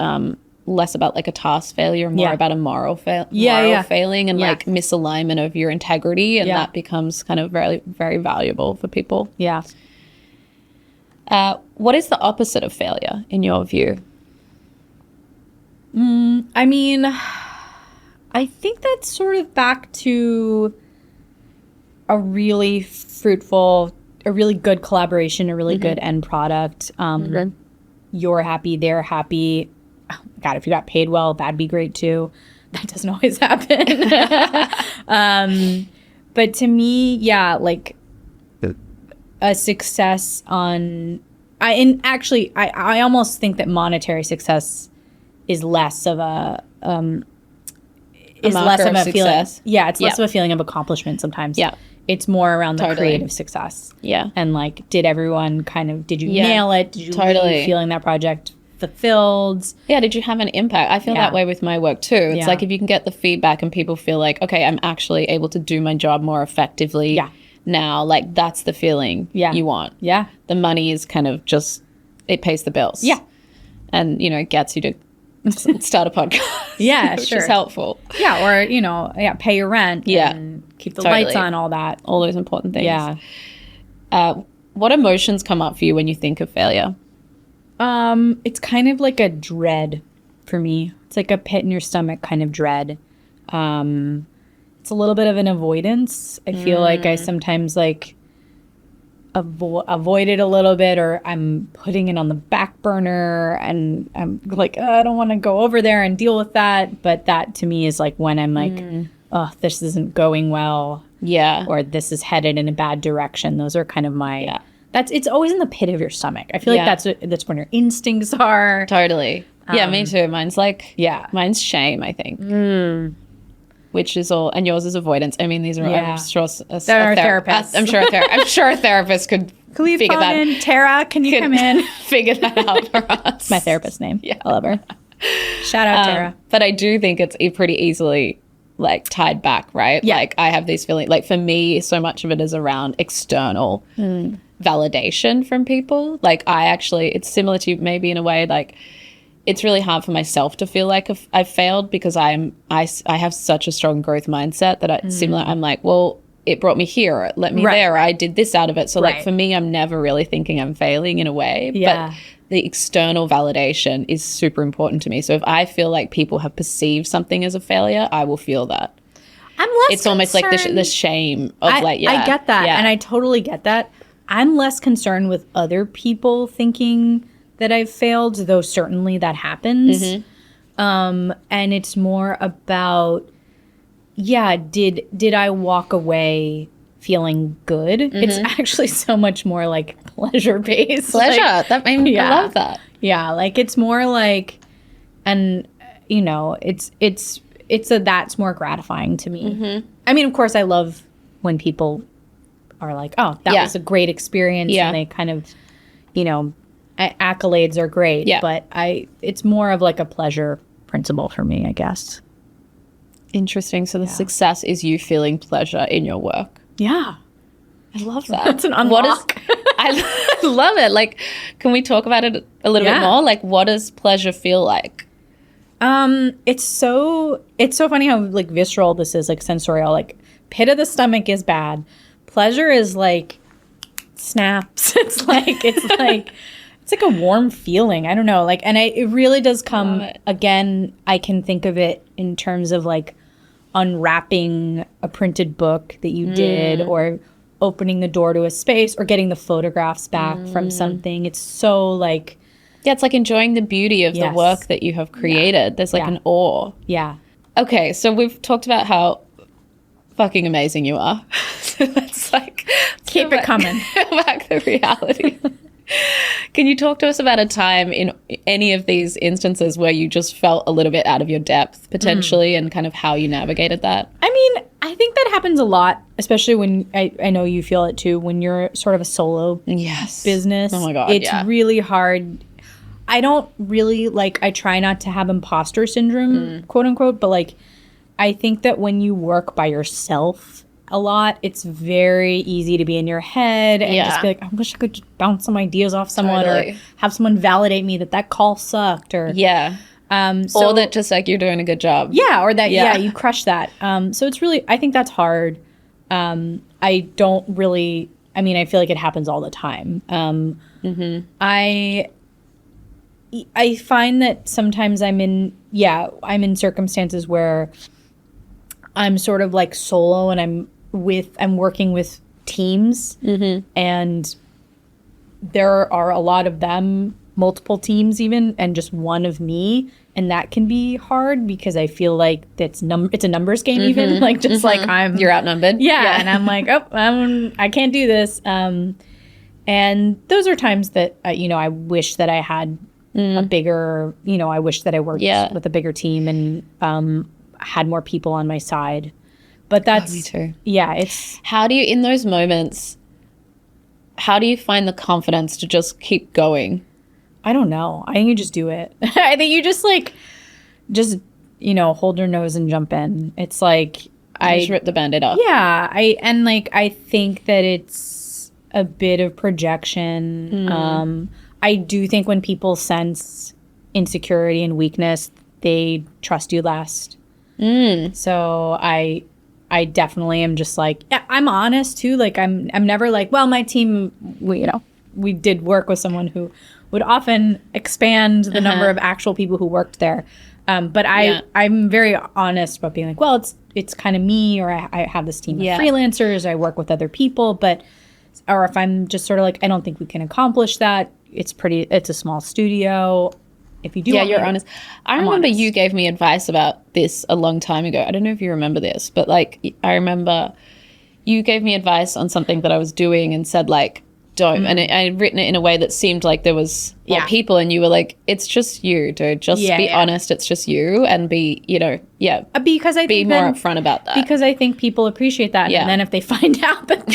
Speaker 2: less about like a task failure, more about a moral failing and like misalignment of your integrity. And that becomes kind of very, very valuable for people.
Speaker 1: Yeah.
Speaker 2: What is the opposite of failure in your view?
Speaker 1: I mean, I think that's sort of back to a really fruitful, a really good collaboration, a really good end product. You're happy, they're happy. Oh, God, if you got paid well, that'd be great too. That doesn't always happen. But to me, like a success on, I almost think that monetary success is less of a feeling. Yeah, it's less of a feeling of accomplishment sometimes.
Speaker 2: Yeah.
Speaker 1: It's more around the creative success.
Speaker 2: Yeah.
Speaker 1: And like, did you nail it? Did you leave feeling that project fulfilled?
Speaker 2: Yeah, did you have an impact? I feel that way with my work too. It's like if you can get the feedback and people feel like, okay, I'm actually able to do my job more effectively now, like that's the feeling you want.
Speaker 1: Yeah.
Speaker 2: The money is kind of just, it pays the bills.
Speaker 1: Yeah.
Speaker 2: And, it gets you to start a podcast.
Speaker 1: Yeah,
Speaker 2: which is helpful.
Speaker 1: Yeah, or, pay your rent.
Speaker 2: Yeah.
Speaker 1: And keep the lights on, all that.
Speaker 2: All those important things.
Speaker 1: Yeah.
Speaker 2: What emotions come up for you when you think of failure?
Speaker 1: It's kind of like a dread for me. It's like a pit in your stomach kind of dread. It's a little bit of an avoidance. I feel like I sometimes like avoid it a little bit, or I'm putting it on the back burner and I'm like, I don't want to go over there and deal with that. But that to me is like when I'm like, oh, this isn't going well.
Speaker 2: Yeah.
Speaker 1: Or this is headed in a bad direction. Those are kind of my, it's always in the pit of your stomach. I feel like that's when your instincts are.
Speaker 2: Totally. Yeah, me too. Mine's mine's shame, I think. Which is all, and yours is avoidance. I mean, these are, I'm sure,
Speaker 1: therapists.
Speaker 2: I'm sure a therapist could figure that out.
Speaker 1: Tara, can you come in?
Speaker 2: Figure that out for us.
Speaker 1: It's my therapist's name. Yeah. I love her. Shout out, Tara.
Speaker 2: But I do think it's pretty easily like tied back, right?
Speaker 1: Yeah.
Speaker 2: Like I have these feelings, like for me, so much of it is around external validation from people. Like it's similar to maybe in a way, like, it's really hard for myself to feel like I've failed because I have such a strong growth mindset that I'm like, well, it brought me here. It let me there. I did this out of it. So like for me, I'm never really thinking I'm failing in a way.
Speaker 1: Yeah.
Speaker 2: But the external validation is super important to me. So if I feel like people have perceived something as a failure, I will feel that.
Speaker 1: I'm less
Speaker 2: It's almost like the shame of
Speaker 1: I get that. And I totally get that. I'm less concerned with other people thinking that I've failed, though certainly that happens. And it's more about, did I walk away feeling good? It's actually so much more like pleasure-based.
Speaker 2: Pleasure.
Speaker 1: Like,
Speaker 2: I love that.
Speaker 1: Yeah, like it's more like, and that's more gratifying to me. I mean, of course, I love when people are like, oh, that was a great experience, and they kind of, accolades are great, but it's more of like a pleasure principle for me, I guess.
Speaker 2: Interesting. So the success is you feeling pleasure in your work.
Speaker 1: Yeah.
Speaker 2: I love that.
Speaker 1: That's an unlock.
Speaker 2: I love it. Like, can we talk about it a little bit more? Like, what does pleasure feel like?
Speaker 1: It's so funny how like visceral this is, like sensorial. Like pit of the stomach is bad. Pleasure is like snaps. It's like a warm feeling. I don't know. Like, and it really does come again. I can think of it in terms of like unwrapping a printed book that you did, or opening the door to a space, or getting the photographs back from something. It's so like...
Speaker 2: Yeah, it's like enjoying the beauty of the work that you have created. There's like an awe.
Speaker 1: Yeah.
Speaker 2: Okay, so we've talked about how fucking amazing you are. So let's like...
Speaker 1: Keep it coming.
Speaker 2: Back to reality. Can you talk to us about a time in any of these instances where you just felt a little bit out of your depth, potentially, and kind of how you navigated that?
Speaker 1: I mean, I think that happens a lot, especially when I know you feel it too, when you're sort of a solo business.
Speaker 2: Oh my God,
Speaker 1: it's really hard. I don't really I try not to have imposter syndrome, quote unquote, but like, I think that when you work by yourself a lot, it's very easy to be in your head and just be like, I wish I could just bounce some ideas off someone, or have someone validate me that call sucked, or
Speaker 2: or that just like you're doing a good job.
Speaker 1: Or that you crushed that. So it's really, I think that's hard. I don't really, I mean, I feel like it happens all the time. I find that sometimes I'm in circumstances where I'm sort of like solo, and I'm working with teams, and there are a lot of them, multiple teams even, and just one of me, and that can be hard because I feel like it's a numbers game, even like just like
Speaker 2: you're outnumbered,
Speaker 1: and I'm like, I can't do this, and those are times that I wish that I had a bigger, I wish that I worked with a bigger team and had more people on my side. But that's
Speaker 2: me too.
Speaker 1: It's
Speaker 2: how do you, in those moments, how do you find the confidence to just keep going?
Speaker 1: I don't know. I think you just do it. I think you just hold your nose and jump in. It's like
Speaker 2: I just rip the Band-Aid off.
Speaker 1: Yeah, I think that it's a bit of projection. I do think when people sense insecurity and weakness, they trust you less. So I definitely am just like, I'm honest too. Like I'm never like, well, my team, we did work with someone who would often expand the number of actual people who worked there. But I'm very honest about being like, well, it's kind of me, or I have this team of freelancers, I work with other people, or if I'm just sort of like, I don't think we can accomplish that. It's a small studio. If you do,
Speaker 2: you're honest. I remember you gave me advice about this a long time ago. I don't know if you remember this, but like, I remember you gave me advice on something that I was doing and said like, don't. And I had written it in a way that seemed like there was more people, and you were like, it's just you, dude. Just be honest. It's just you, and be,
Speaker 1: because I
Speaker 2: be
Speaker 1: think
Speaker 2: more upfront about that.
Speaker 1: Because I think people appreciate that. And then if they find out that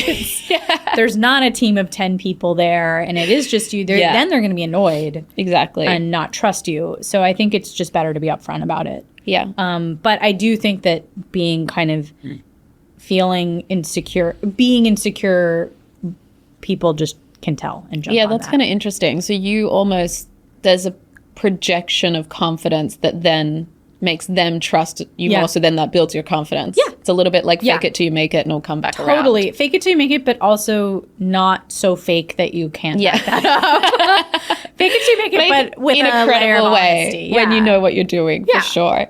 Speaker 1: there's not a team of 10 people there, and it is just you, then they're going to be annoyed.
Speaker 2: Exactly.
Speaker 1: And not trust you. So I think it's just better to be upfront about it.
Speaker 2: Yeah.
Speaker 1: But I do think that being kind of being insecure, people just can tell and jump on
Speaker 2: that's
Speaker 1: that.
Speaker 2: kind of interesting. So you almost, there's a projection of confidence that then makes them trust you more, so then that builds your confidence. It's a little bit like fake it till you make it, and it'll come back around.
Speaker 1: Totally. Fake it till you make it, but also not so fake that you can't back that up. Fake it till you make it, but with
Speaker 2: in
Speaker 1: a
Speaker 2: credible way
Speaker 1: honesty.
Speaker 2: when you know what you're doing, for sure.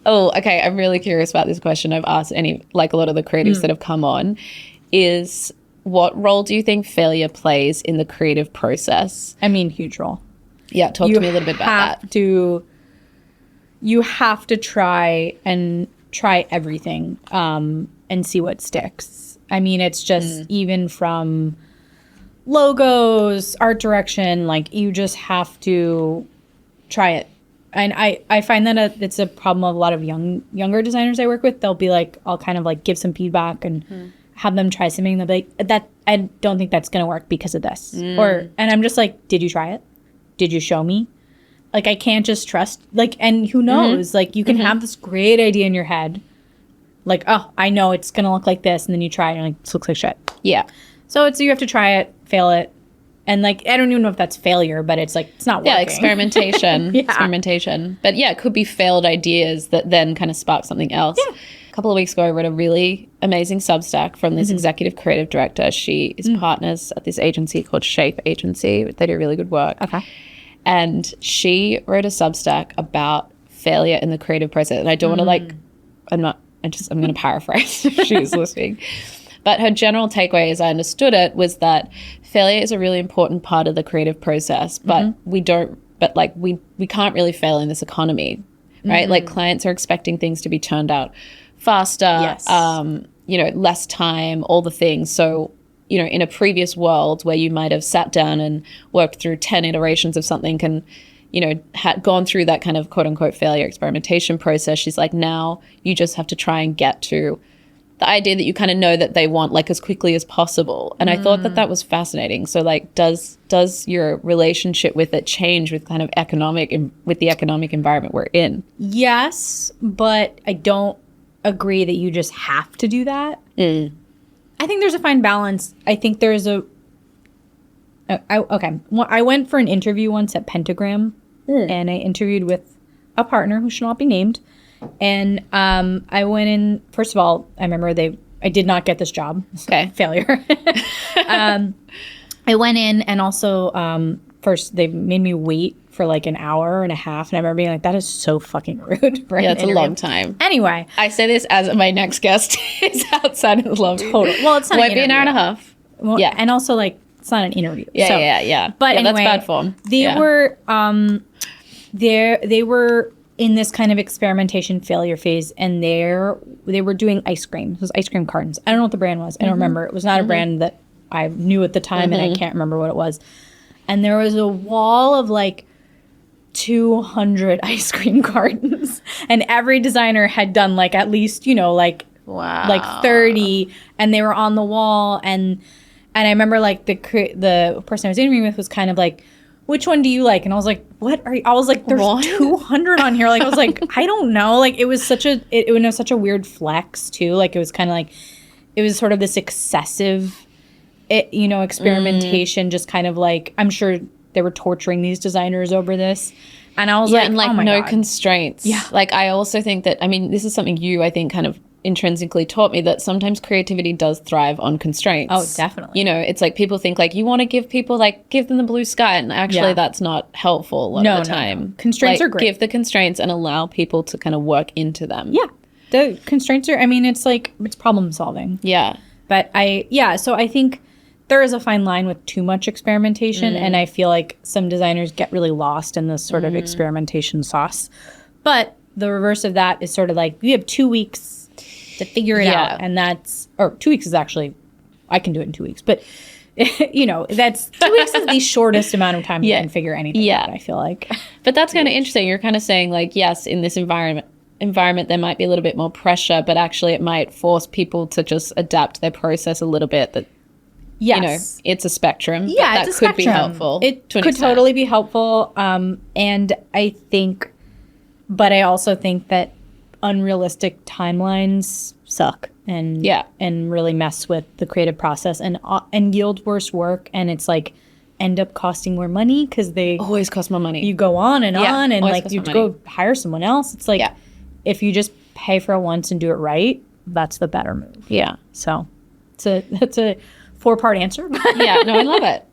Speaker 2: Oh, okay. I'm really curious about this question. I've asked a lot of the creatives that have come on is, what role do you think failure plays in the creative process?
Speaker 1: I mean, huge role.
Speaker 2: Yeah, talk to me a little bit about that.
Speaker 1: You have to try everything and see what sticks. I mean, it's just even from logos, art direction, like you just have to try it. And I find that it's a problem of a lot of younger designers I work with. They'll be like, I'll kind of like give some feedback and have them try something. They'll be like, I don't think that's going to work because of this. And I'm just like, did you try it? Did you show me? Like, I can't just trust, like, and who knows? Like, you can have this great idea in your head. Like, oh, I know it's going to look like this. And then you try it and you're like, this looks like shit.
Speaker 2: Yeah.
Speaker 1: So you have to try it, fail it. And like, I don't even know if that's failure, but it's like, it's not working.
Speaker 2: Yeah, experimentation. Experimentation. But yeah, it could be failed ideas that then kind of spark something else. Yeah. A couple of weeks ago, I read a really amazing Substack from this executive creative director. She is partners at this agency called Shape Agency. They do really good work.
Speaker 1: Okay.
Speaker 2: And she wrote a Substack about failure in the creative process. And I don't want to like I'm going to paraphrase. She's listening. But her general takeaway, as I understood it, was that failure is a really important part of the creative process, but we can't really fail in this economy, right? Like clients are expecting things to be churned out faster, less time, all the things. So, in a previous world where you might have sat down and worked through 10 iterations of something and, had gone through that kind of quote unquote failure experimentation process, she's like, now you just have to try and get to the idea that you kind of know that they want like as quickly as possible. And I thought that was fascinating. So like, does your relationship with it change with kind of with the economic environment we're in? Yes,
Speaker 1: but I don't agree that you just have to do that. I think there's a fine balance. I think there's I went for an interview once at Pentagram, and I interviewed with a partner who should not be named. And I went in, first of all, I remember I did not get this job.
Speaker 2: Okay.
Speaker 1: Failure. I went in, and also first they made me wait for like an hour and a half. And I remember being like, that is so fucking rude.
Speaker 2: Yeah, it's a long time.
Speaker 1: Anyway.
Speaker 2: I say this as my next guest is outside of the lobby.
Speaker 1: Totally. Well, it's not
Speaker 2: Might be an hour and a half.
Speaker 1: Well, yeah. And also like, it's not an interview.
Speaker 2: Yeah.
Speaker 1: But
Speaker 2: anyway,
Speaker 1: that's
Speaker 2: bad form.
Speaker 1: They were in this kind of experimentation failure phase, and they were doing ice cream. It was ice cream cartons. I don't know what the brand was. I don't remember. It was not a brand that I knew at the time, and I can't remember what it was. And there was a wall of like 200 ice cream cartons, and every designer had done like at least like 30, and they were on the wall. And I remember like the person I was interviewing with was kind of like, which one do you like? And I was like, what are you? I was like, there's 200 on here. Like, I was like, I don't know. Like, it was such a weird flex too. Like, it was kind of like, it was sort of this excessive, experimentation, just kind of like, I'm sure they were torturing these designers over this. And I was like,
Speaker 2: and like
Speaker 1: oh my
Speaker 2: no
Speaker 1: God.
Speaker 2: Constraints. Yeah. Like, I also think that, this is something I think kind of intrinsically taught me, that sometimes creativity does thrive on constraints.
Speaker 1: Oh, definitely.
Speaker 2: It's like people think like you want to give people like give them the blue sky, and actually that's not helpful a lot of the time.
Speaker 1: No. Constraints are great.
Speaker 2: Give the constraints and allow people to kind of work into them.
Speaker 1: Yeah. The constraints are, it's like, it's problem solving.
Speaker 2: Yeah.
Speaker 1: But so I think there is a fine line with too much experimentation, and I feel like some designers get really lost in this sort of experimentation sauce. But the reverse of that is sort of like, you have 2 weeks to figure it out, and 2 weeks is actually, I can do it in 2 weeks, but that's 2 weeks is the shortest amount of time you can figure anything out, I feel like.
Speaker 2: But that's kind of interesting. You're kind of saying like, yes, in this environment there might be a little bit more pressure, but actually it might force people to just adapt their process a little bit. That it's a spectrum.
Speaker 1: Yeah,
Speaker 2: but that could be helpful.
Speaker 1: It could totally be helpful, and I also think that unrealistic timelines suck and really mess with the creative process and yield worse work, and it's like end up costing more money because they
Speaker 2: always cost more money.
Speaker 1: You go on and on, and like you go hire someone else. It's like if you just pay for it once and do it right, that's the better move.
Speaker 2: Yeah.
Speaker 1: So that's a 4-part answer.
Speaker 2: Yeah, no, I love it.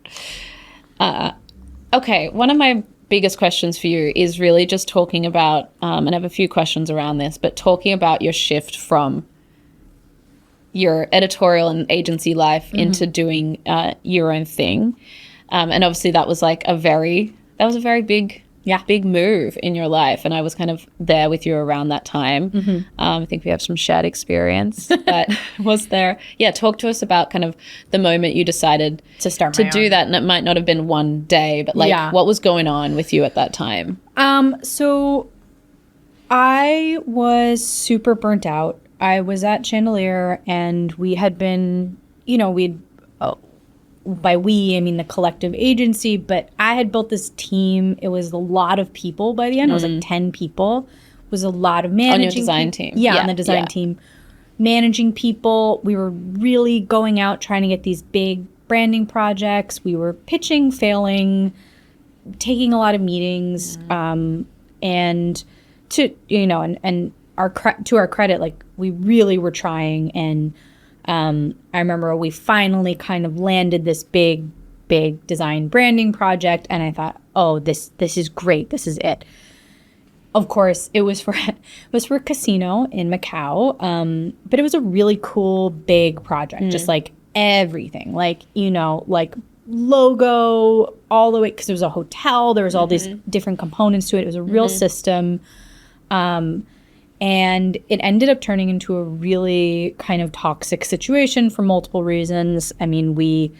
Speaker 2: Okay, one of my biggest questions for you is really just talking about, and I have a few questions around this, but talking about your shift from your editorial and agency life into doing your own thing. And obviously that was like a very big move in your life. And I was kind of there with you around that time. I think we have some shared experience. But talk to us about kind of the moment you decided to do that. And it might not have been one day, but like what was going on with you at that time?
Speaker 1: So I was super burnt out. I was at Chandelier, and we had been, by we, I mean the collective agency, but I had built this team. It was a lot of people by the end. It was like 10 people. It was a lot of managing.
Speaker 2: On your design team.
Speaker 1: Yeah, on the design team. Managing people. We were really going out trying to get these big branding projects. We were pitching, failing, taking a lot of meetings. And to our credit, like we really were trying. And I remember we finally kind of landed this big design branding project, and I thought, oh, this is great. This is it. of course, it was for a casino in Macau, but it was a really cool, big project, just like everything, like, you know, like logo all the way, because it was a hotel, there was all these different components to it. It was a real system, and it ended up turning into a really kind of toxic situation for multiple reasons. I mean, we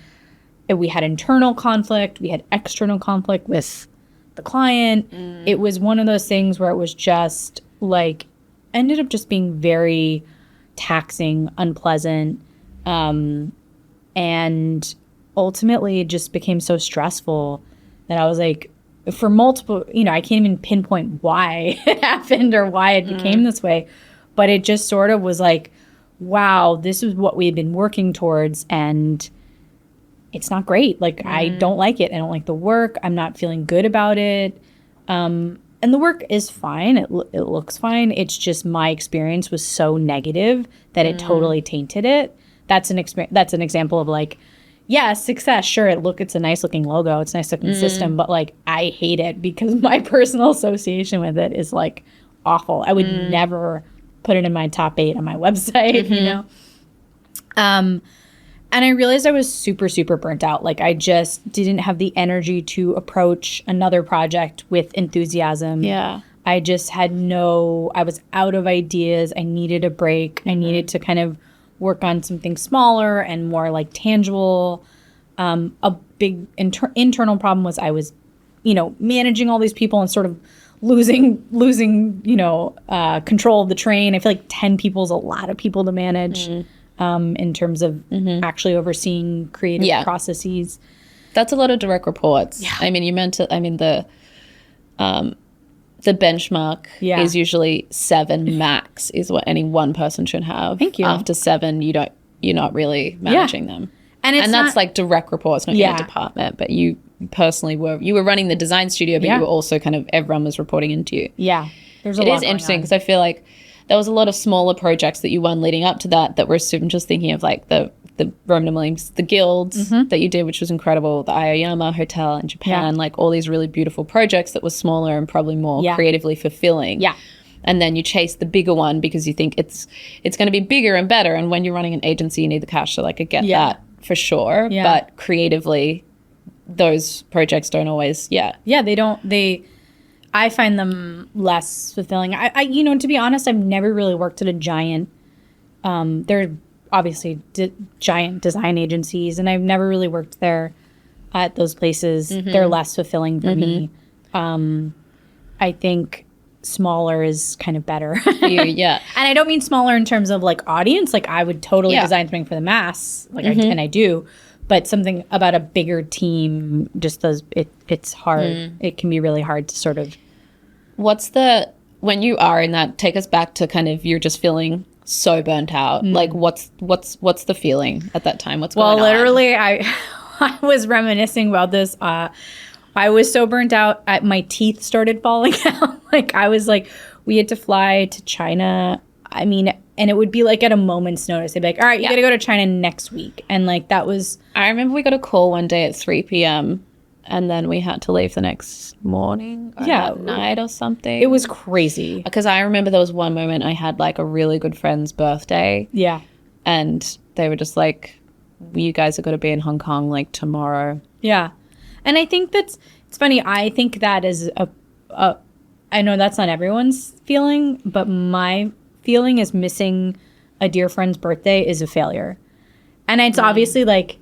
Speaker 1: had internal conflict, we had external conflict with the client. It was one of those things where it was just like, ended up just being very taxing, unpleasant, and ultimately it just became so stressful that I was like, for multiple, you know, I can't even pinpoint why it happened or why it became this way, but it just sort of was like, wow, this is what we had been working towards, and it's not great. Like, I don't like it. I don't like the work. I'm not feeling good about it. And the work is fine. It looks fine. It's just my experience was so negative that it totally tainted it. That's an example of like, yeah, success. Sure, it's a nice looking logo. It's a nice looking system, but like, I hate it because my personal association with it is like awful. I would never put it in my top 8 on my website, you know? And I realized I was super, super burnt out. Like, I just didn't have the energy to approach another project with enthusiasm.
Speaker 2: Yeah.
Speaker 1: I just had I was out of ideas. I needed a break. I needed to kind of work on something smaller and more like tangible. A big internal problem was I was, you know, managing all these people and sort of losing, you know, control of the train. I feel like 10 people is a lot of people to manage. In terms of actually overseeing creative processes.
Speaker 2: That's a lot of direct reports. Yeah. I mean, the benchmark is usually 7 max is what any one person should have.
Speaker 1: Thank you.
Speaker 2: After 7, you're not really managing them. And that's like direct reports, not your department, but you personally you were running the design studio, but you were also kind of, everyone was reporting into you.
Speaker 1: Yeah.
Speaker 2: It is interesting because I feel like there was a lot of smaller projects that you won leading up to that were just thinking of like the Roman Williams, the guilds that you did, which was incredible, the Aoyama Hotel in Japan, like all these really beautiful projects that were smaller and probably more creatively fulfilling. Yeah. And then you chase the bigger one because you think it's going to be bigger and better. And when you're running an agency, you need the cash. So like, I get that for sure. Yeah. But creatively, those projects don't always,
Speaker 1: I find them less fulfilling. I you know, to be honest, I've never really worked at a giant, there are obviously giant design agencies, and I've never really worked there at those places. They're less fulfilling for me. I think smaller is kind of better. And I don't mean smaller in terms of like audience. Like, I would totally design something for the mass, like and I do. But something about a bigger team just does it's hard. It can be really hard to sort of.
Speaker 2: When you are in that, take us back to kind of, you're just feeling so burnt out. Like, what's the feeling at that time? What's going on?
Speaker 1: Well, literally, I was reminiscing about this. I was so burnt out. My teeth started falling out. Like, I was like, we had to fly to China. I mean, and it would be like at a moment's notice. They'd be like, all right, you got to go to China next week. And like, that was.
Speaker 2: I remember we got a call one day at 3 p.m. and then we had to leave the next morning or that night or something.
Speaker 1: It was crazy.
Speaker 2: Because I remember there was one moment I had like a really good friend's birthday. Yeah. And they were just like, you guys are going to be in Hong Kong like tomorrow.
Speaker 1: Yeah. And I think it's funny. I think that is I know that's not everyone's feeling, but my feeling is missing a dear friend's birthday is a failure. And it's obviously like,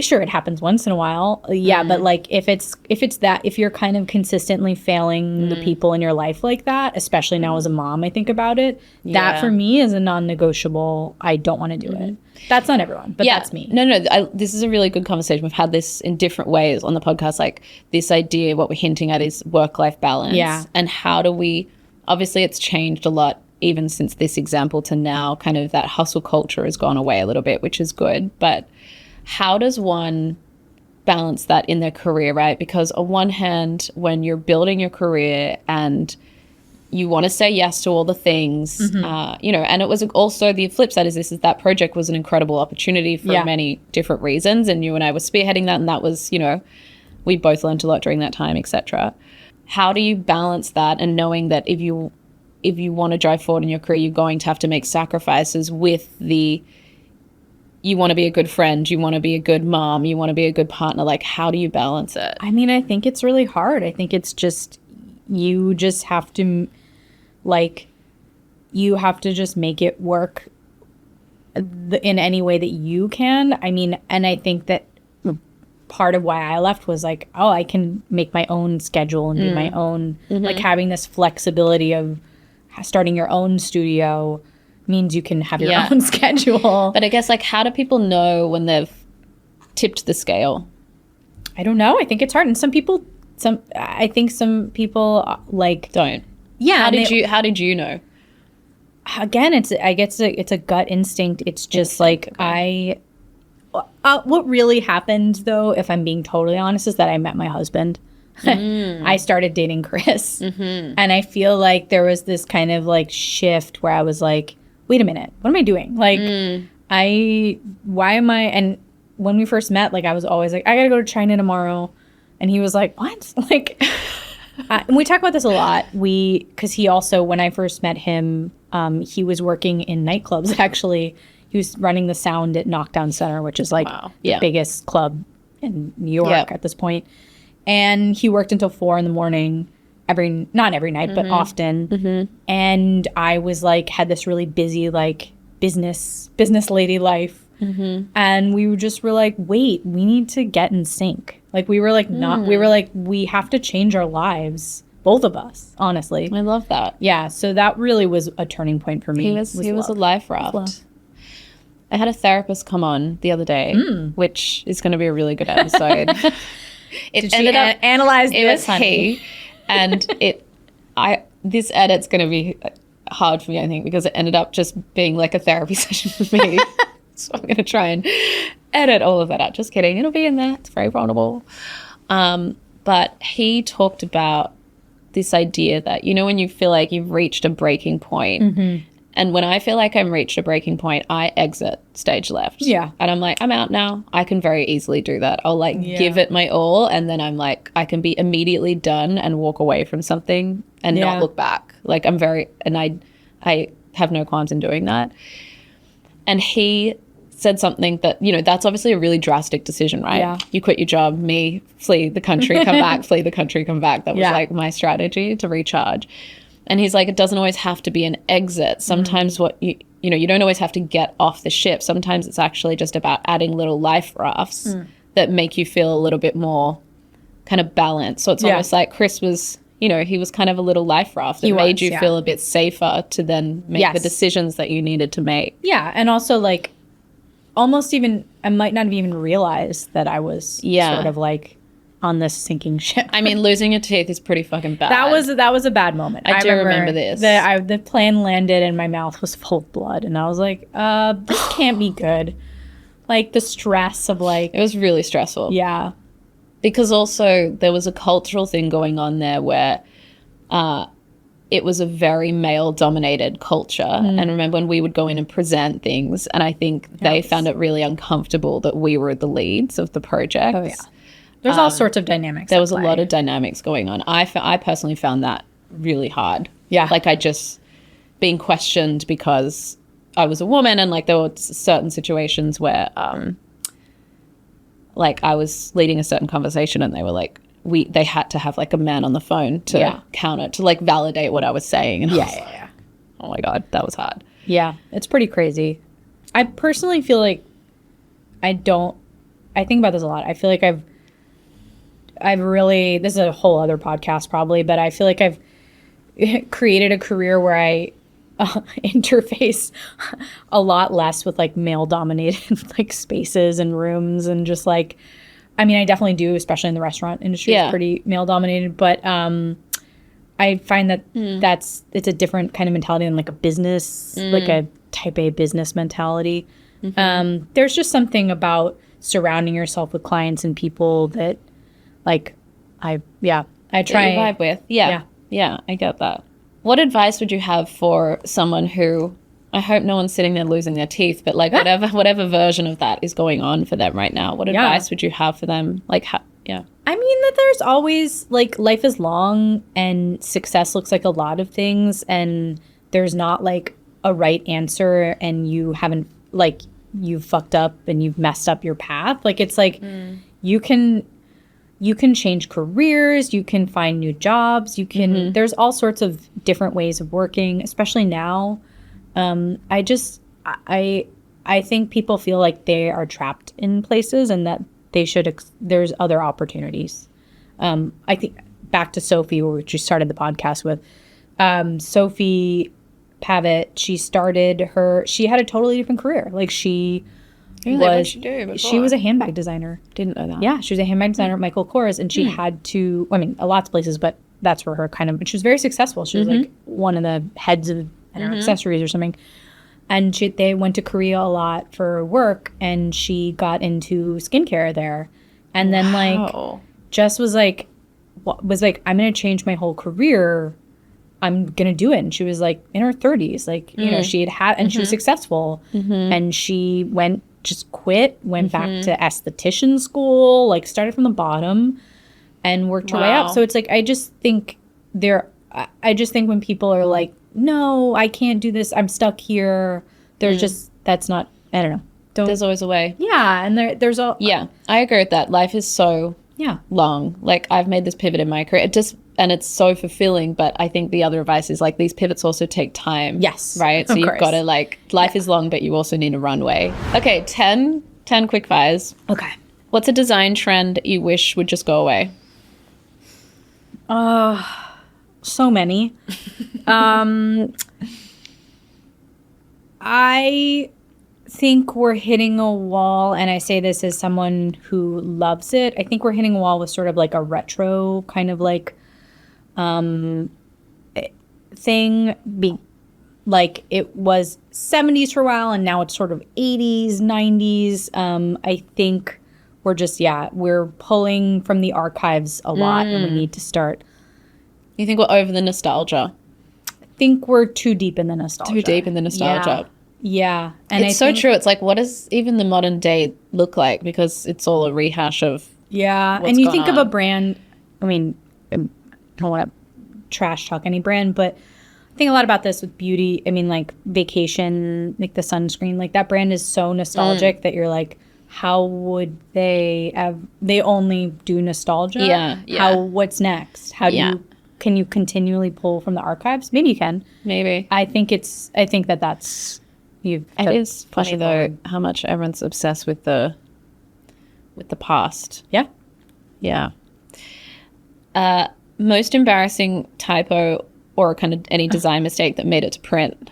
Speaker 1: sure, it happens once in a while. But like, if you're kind of consistently failing the people in your life like that, especially now as a mom, I think about it, that for me is a non-negotiable. I don't want to do it. That's not everyone, but that's me.
Speaker 2: No, this is a really good conversation. We've had this in different ways on the podcast, like this idea, what we're hinting at is work-life balance. Yeah. And how do we, obviously it's changed a lot even since this example to now, kind of that hustle culture has gone away a little bit, which is good. But how does one balance that in their career, right? Because on one hand, when you're building your career and you want to say yes to all the things, you know, and it was also the flip side is that project was an incredible opportunity for many different reasons. And you and I were spearheading that, and that was, you know, we both learned a lot during that time, etc. how do you balance that, and knowing that if you want to drive forward in your career, you're going to have to make sacrifices with you want to be a good friend, you want to be a good mom, you want to be a good partner. Like, how do you balance it?
Speaker 1: I mean, I think it's really hard. I think it's just, you just have to, like, you have to just make it work in any way that you can. I mean, and I think that part of why I left was like, oh, I can make my own schedule and do my own, like, having this flexibility of starting your own studio means you can have your own schedule.
Speaker 2: But I guess, like, how do people know when they've tipped the scale?
Speaker 1: I don't know. I think it's hard. And I think some people like
Speaker 2: don't.
Speaker 1: Yeah.
Speaker 2: How did you know?
Speaker 1: Again, it's a gut instinct. It's just like what really happened, though, if I'm being totally honest, is that I met my husband. I started dating Chris. And I feel like there was this kind of like shift where I was like, wait a minute, what am I doing? Like, why am I? And when we first met, like, I was always like, I gotta go to China tomorrow. And he was like, what? Like, and we talk about this a lot. Because he also, when I first met him, he was working in nightclubs, actually. He was running the sound at Knockdown Center, which is like the biggest club in New York at this point. And he worked until 4 a.m, not every night, but often. And I was like, had this really busy, like, business lady life. And we were like, wait, we need to get in sync. Like, we were like, we have to change our lives. Both of us, honestly.
Speaker 2: I love that.
Speaker 1: Yeah. So that really was a turning point for me.
Speaker 2: He was a life raft. I had a therapist come on the other day, which is going to be a really good episode.
Speaker 1: Did she analyze this?
Speaker 2: It was he, and this edit's going to be hard for me, I think, because it ended up just being like a therapy session for me. So I'm going to try and edit all of that out. Just kidding. It'll be in there. It's very vulnerable. But he talked about this idea that, you know, when you feel like you've reached a breaking point, and when I feel like I'm reached a breaking point, I exit stage left. Yeah. And I'm like, I'm out now. I can very easily do that. I'll like give it my all, and then I'm like, I can be immediately done and walk away from something and not look back. Like, I have no qualms in doing that. And he said something that, you know, that's obviously a really drastic decision, right? Yeah. You quit your job, me, flee the country, come back, flee the country, come back. That was like my strategy to recharge. And he's like, it doesn't always have to be an exit. Sometimes you don't always have to get off the ship. Sometimes it's actually just about adding little life rafts that make you feel a little bit more kind of balanced. So it's almost like Chris was, you know, he was kind of a little life raft that made you feel a bit safer to then make the decisions that you needed to make. Yeah. And also, like, almost even, I might not have even realized that I was sort of like on this sinking ship. I mean, losing your teeth is pretty fucking bad. That was a bad moment. I do remember this. The plane landed and my mouth was full of blood, and I was like, this can't be good. Like, the stress of, like, it was really stressful. Yeah. Because also there was a cultural thing going on there where it was a very male-dominated culture. And remember when we would go in and present things, and I think they found it really uncomfortable that we were the leads of the project. Oh, yeah. There's all sorts of dynamics. There was a lot of dynamics going on. I personally found that really hard. Yeah. Like, I just being questioned because I was a woman, and, like, there were certain situations where, like, I was leading a certain conversation and they were like, they had to have, like, a man on the phone to counter, to, like, validate what I was saying. And I was like, oh my God, that was hard. Yeah, it's pretty crazy. I personally feel like I think about this a lot. I feel like I've really, this is a whole other podcast probably, but I feel like I've created a career where I interface a lot less with, like, male dominated, like, spaces and rooms, and just, like, I mean, I definitely do, especially in the restaurant industry. It's pretty male dominated, but I find that it's a different kind of mentality than, like, a business, like a type A business mentality. There's just something about surrounding yourself with clients and people that, like, I try to vibe with. Yeah, I get that. What advice would you have for someone who, I hope no one's sitting there losing their teeth, but, like, whatever version of that is going on for them right now, what advice would you have for them? Like, Yeah.
Speaker 1: I mean that there's always, like, life is long and success looks like a lot of things, and there's not, like, a right answer, and you haven't, like, you've fucked up and you've messed up your path. Like, it's like you can change careers, you can find new jobs, you can there's all sorts of different ways of working, especially now. I think people feel like they are trapped in places and that they should there's other opportunities. I think back to Sophie, which we started the podcast with. Sophie Pavitt, she had a totally different career. Like, she
Speaker 2: What'd she do before?
Speaker 1: She was a handbag designer.
Speaker 2: Didn't know that.
Speaker 1: Yeah, she was a handbag designer at Michael Kors, and she had to, I mean, lots of places, but that's where her kind of, she was very successful. She was like one of the heads of accessories or something. And they went to Korea a lot for work, and she got into skincare there. And then like, just was like, I'm going to change my whole career. I'm going to do it. And she was like in her 30s, like, you know, she had and she was successful, and she went back to esthetician school, like started from the bottom and worked her way up. So it's like, I just think when people are like, no, I can't do this, I'm stuck here. There's just, that's not, I don't know.
Speaker 2: There's always a way.
Speaker 1: Yeah. And there's all.
Speaker 2: Yeah, I agree with that. Life is so long. Like, I've made this pivot in my career. And it's so fulfilling, but I think the other advice is, like, these pivots also take time.
Speaker 1: Yes.
Speaker 2: Right? So you've got to, like, life is long, but you also need a runway. Okay, 10 quick fires.
Speaker 1: Okay.
Speaker 2: What's a design trend you wish would just go away?
Speaker 1: So many. I think we're hitting a wall, and I say this as someone who loves it. I think we're hitting a wall with sort of like a retro kind of like thing. Like, it was 70s for a while, and now it's sort of 80s, 90s. I think we're just, we're pulling from the archives a lot, and we need to start.
Speaker 2: You think we're over the nostalgia?
Speaker 1: I think we're too deep in the nostalgia.
Speaker 2: Too deep in the nostalgia.
Speaker 1: Yeah. And
Speaker 2: it's so true. It's like, what does even the modern day look like? Because it's all a rehash of
Speaker 1: and you think of a brand, I mean, I don't want to trash talk any brand, but I think a lot about this with beauty. I mean, like Vacation, like the sunscreen, like that brand is so nostalgic that you're like, how would they have, they only do nostalgia? Yeah. What's next? How do can you continually pull from the archives? Maybe you can.
Speaker 2: Maybe.
Speaker 1: I think that's,
Speaker 2: it is funny though how much everyone's obsessed with the past. Yeah. Most embarrassing typo or kind of any design mistake that made it to print?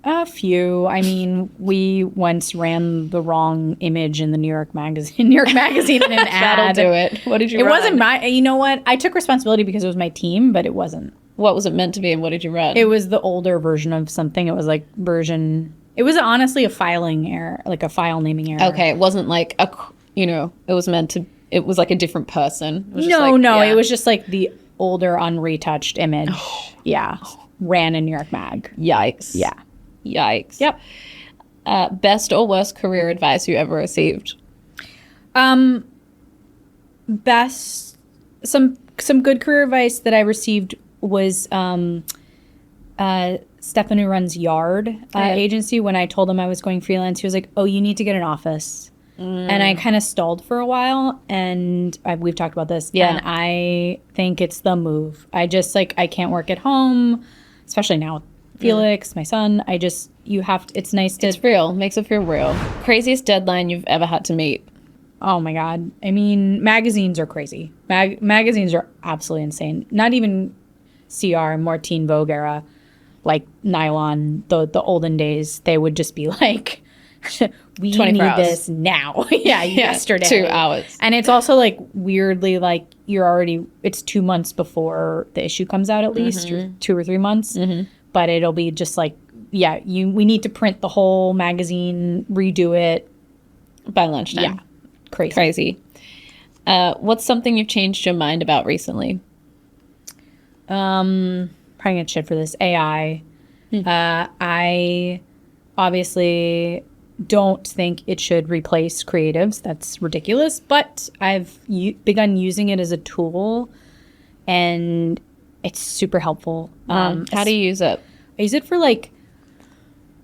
Speaker 1: A few. I mean, we once ran the wrong image in the New York Magazine in an ad.
Speaker 2: That'll do it. What did you run?
Speaker 1: It wasn't my, you know what? I took responsibility because it was my team, but it wasn't.
Speaker 2: What was it meant to be, and what did you run?
Speaker 1: It was the older version of something. It was like it was honestly a filing error, like a file naming error.
Speaker 2: Okay, it wasn't like it was like a different person. It was
Speaker 1: it was just like the older, unretouched image. Ran in New York Mag.
Speaker 2: Yikes.
Speaker 1: Yeah.
Speaker 2: Yikes.
Speaker 1: Yep.
Speaker 2: Best or worst career advice you ever received?
Speaker 1: Best, some good career advice that I received was Stefan, who runs Yard agency. When I told him I was going freelance, he was like, "Oh, you need to get an office." And I kind of stalled for a while, and we've talked about this. And I think it's the move. I just I can't work at home, especially now with Felix, my son. You have to, it's nice to.
Speaker 2: It's real. Makes it feel real. Craziest deadline you've ever had to meet?
Speaker 1: Oh my God. I mean, magazines are crazy. Magazines are absolutely insane. Not even CR, more Teen Vogue era, like Nylon, the olden days, they would just be like, we need this now. Yesterday.
Speaker 2: 2 hours.
Speaker 1: And it's also like weirdly like it's 2 months before the issue comes out at least, or 2 or 3 months. But it'll be just like, we need to print the whole magazine, redo it.
Speaker 2: By lunchtime.
Speaker 1: Yeah.
Speaker 2: Crazy. What's something you've changed your mind about recently?
Speaker 1: Probably get shit for this. AI. I obviously don't think it should replace creatives. That's ridiculous. But I've begun using it as a tool, and it's super helpful.
Speaker 2: How do you use it?
Speaker 1: I use it for like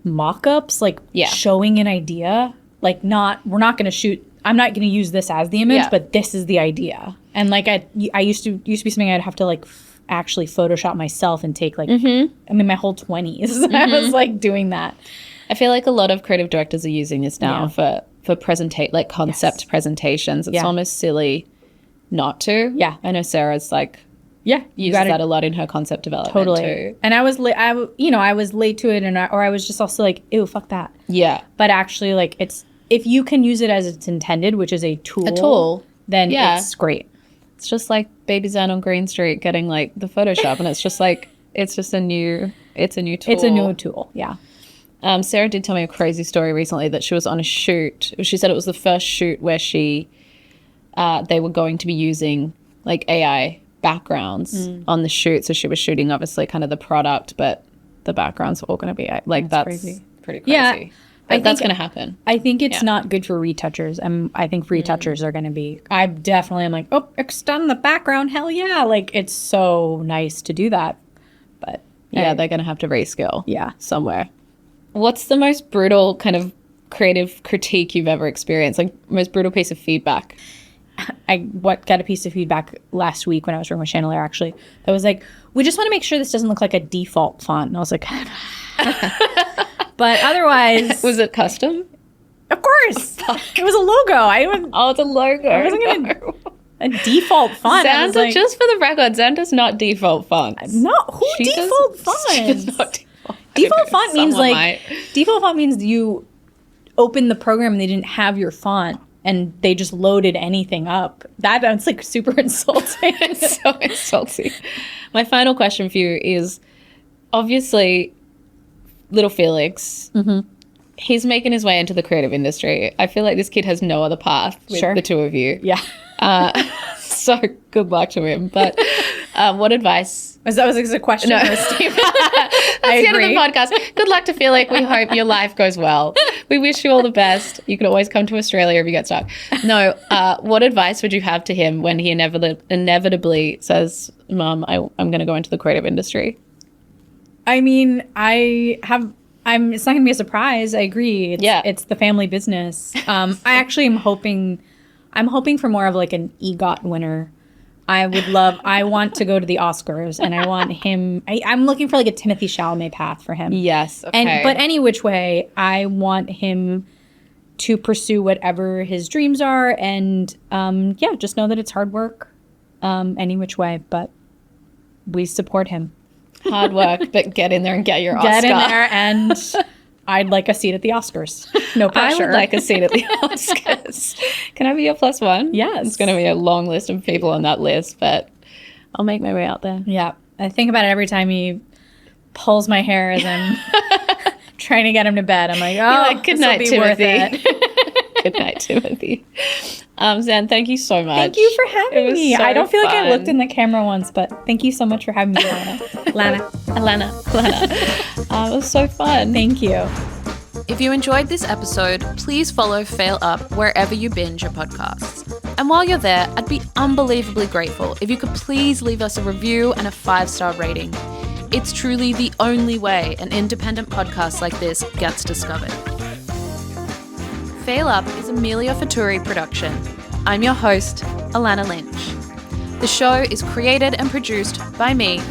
Speaker 1: mock-ups, like showing an idea. Like we're not going to shoot. I'm not going to use this as the image, but this is the idea. And like I used to be something I'd have to like actually Photoshop myself and take like, my whole 20s. I was like doing that.
Speaker 2: I feel like a lot of creative directors are using this now for concept presentations. It's almost silly not to.
Speaker 1: Yeah.
Speaker 2: I know Sarah's like, uses that a lot in her concept development too.
Speaker 1: And I was late. I was late to it, or I was just also like, ew, fuck that.
Speaker 2: Yeah.
Speaker 1: But actually, like, if you can use it as it's intended, which is a tool, then it's great.
Speaker 2: It's just like Baby Zan on Green Street getting like the Photoshop, and it's just like it's a new tool. It's a new tool. Yeah. Sarah did tell me a crazy story recently that she was on a shoot. She said it was the first shoot where they were going to be using like AI backgrounds on the shoot. So she was shooting obviously kind of the product, but the backgrounds were all going to be like that's
Speaker 1: crazy.
Speaker 2: Pretty crazy.
Speaker 1: Yeah.
Speaker 2: That's going to happen.
Speaker 1: I think it's not good for retouchers. I think retouchers are going to be. I definitely am like, oh, extend the background. Hell yeah! Like it's so nice to do that. But
Speaker 2: they're going to have to reskill.
Speaker 1: Yeah,
Speaker 2: somewhere. What's the most brutal kind of creative critique you've ever experienced? Like most brutal piece of feedback?
Speaker 1: I got a piece of feedback last week when I was working with Chandelier, actually. That was like, we just want to make sure this doesn't look like a default font. And I was like, but otherwise,
Speaker 2: was it custom?
Speaker 1: Of course, it was a logo.
Speaker 2: It's a logo.
Speaker 1: I wasn't gonna a default font.
Speaker 2: Zan, like, just for the record, Zan does not default fonts.
Speaker 1: No, default fonts?
Speaker 2: She does not default.
Speaker 1: Default font means default font means you open the program and they didn't have your font and they just loaded anything up. That's like super insulting.
Speaker 2: It's so insulting. My final question for you is, obviously, little Felix, he's making his way into the creative industry. I feel like this kid has no other path with the two of you.
Speaker 1: Yeah.
Speaker 2: So good luck to him. But what advice?
Speaker 1: That was a question for Steve.
Speaker 2: That's the end of the podcast. Good luck to Felix. We hope your life goes well. We wish you all the best. You can always come to Australia if you get stuck. No, what advice would you have to him when he inevitably says, Mom, I'm going to go into the creative industry?
Speaker 1: I mean, it's not going to be a surprise. I agree. It's the family business. I actually am hoping for more of like an EGOT winner. I want to go to the Oscars, and I want him, I'm looking for like a Timothée Chalamet path for him.
Speaker 2: Yes. Okay.
Speaker 1: But any which way, I want him to pursue whatever his dreams are, and just know that it's hard work, any which way, but we support him.
Speaker 2: Hard work, but get in there and get your Oscar.
Speaker 1: Get in there, and I'd like a seat at the Oscars. No pressure.
Speaker 2: I would like a seat at the Oscars. Can I be your plus one?
Speaker 1: Yes.
Speaker 2: It's going to be a long list of people on that list, but I'll make my way out there.
Speaker 1: Yeah. I think about it every time he pulls my hair as I'm trying to get him to bed. I'm like,
Speaker 2: good night, Timothy. Good night, Timothy. Zan, thank you so much.
Speaker 1: Thank you for having me.
Speaker 2: So
Speaker 1: I don't feel
Speaker 2: fun.
Speaker 1: like I looked in the camera once, but thank you so much for having me, Lana.
Speaker 2: It was so fun.
Speaker 1: Thank you.
Speaker 2: If you enjoyed this episode, please follow Fail Up wherever you binge your podcasts. And while you're there, I'd be unbelievably grateful if you could please leave us a review and a 5-star rating. It's truly the only way an independent podcast like this gets discovered. Fail Up is a Amelia Faturi production. I'm your host, Alana Lynch. The show is created and produced by me,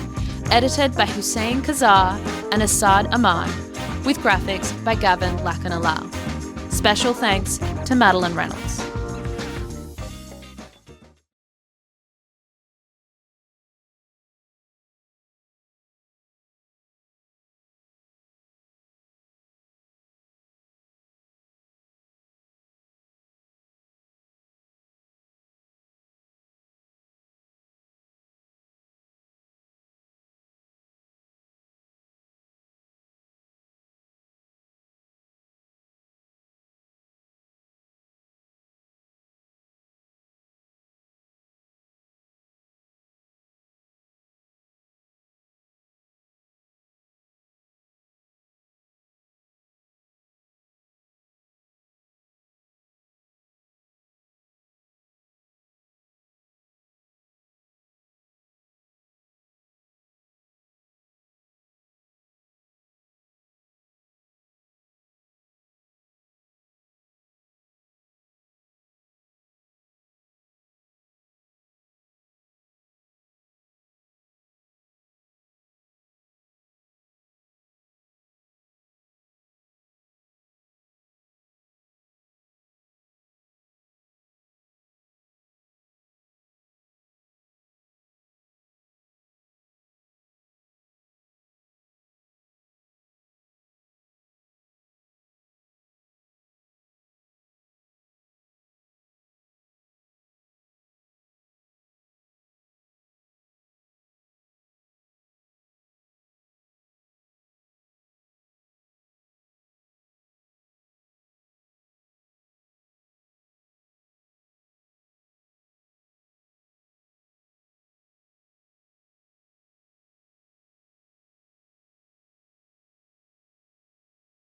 Speaker 2: edited by Hussein Kazar and Asad Ahmad, with graphics by Gavin Lakanalal. Special thanks to Madeline Reynolds.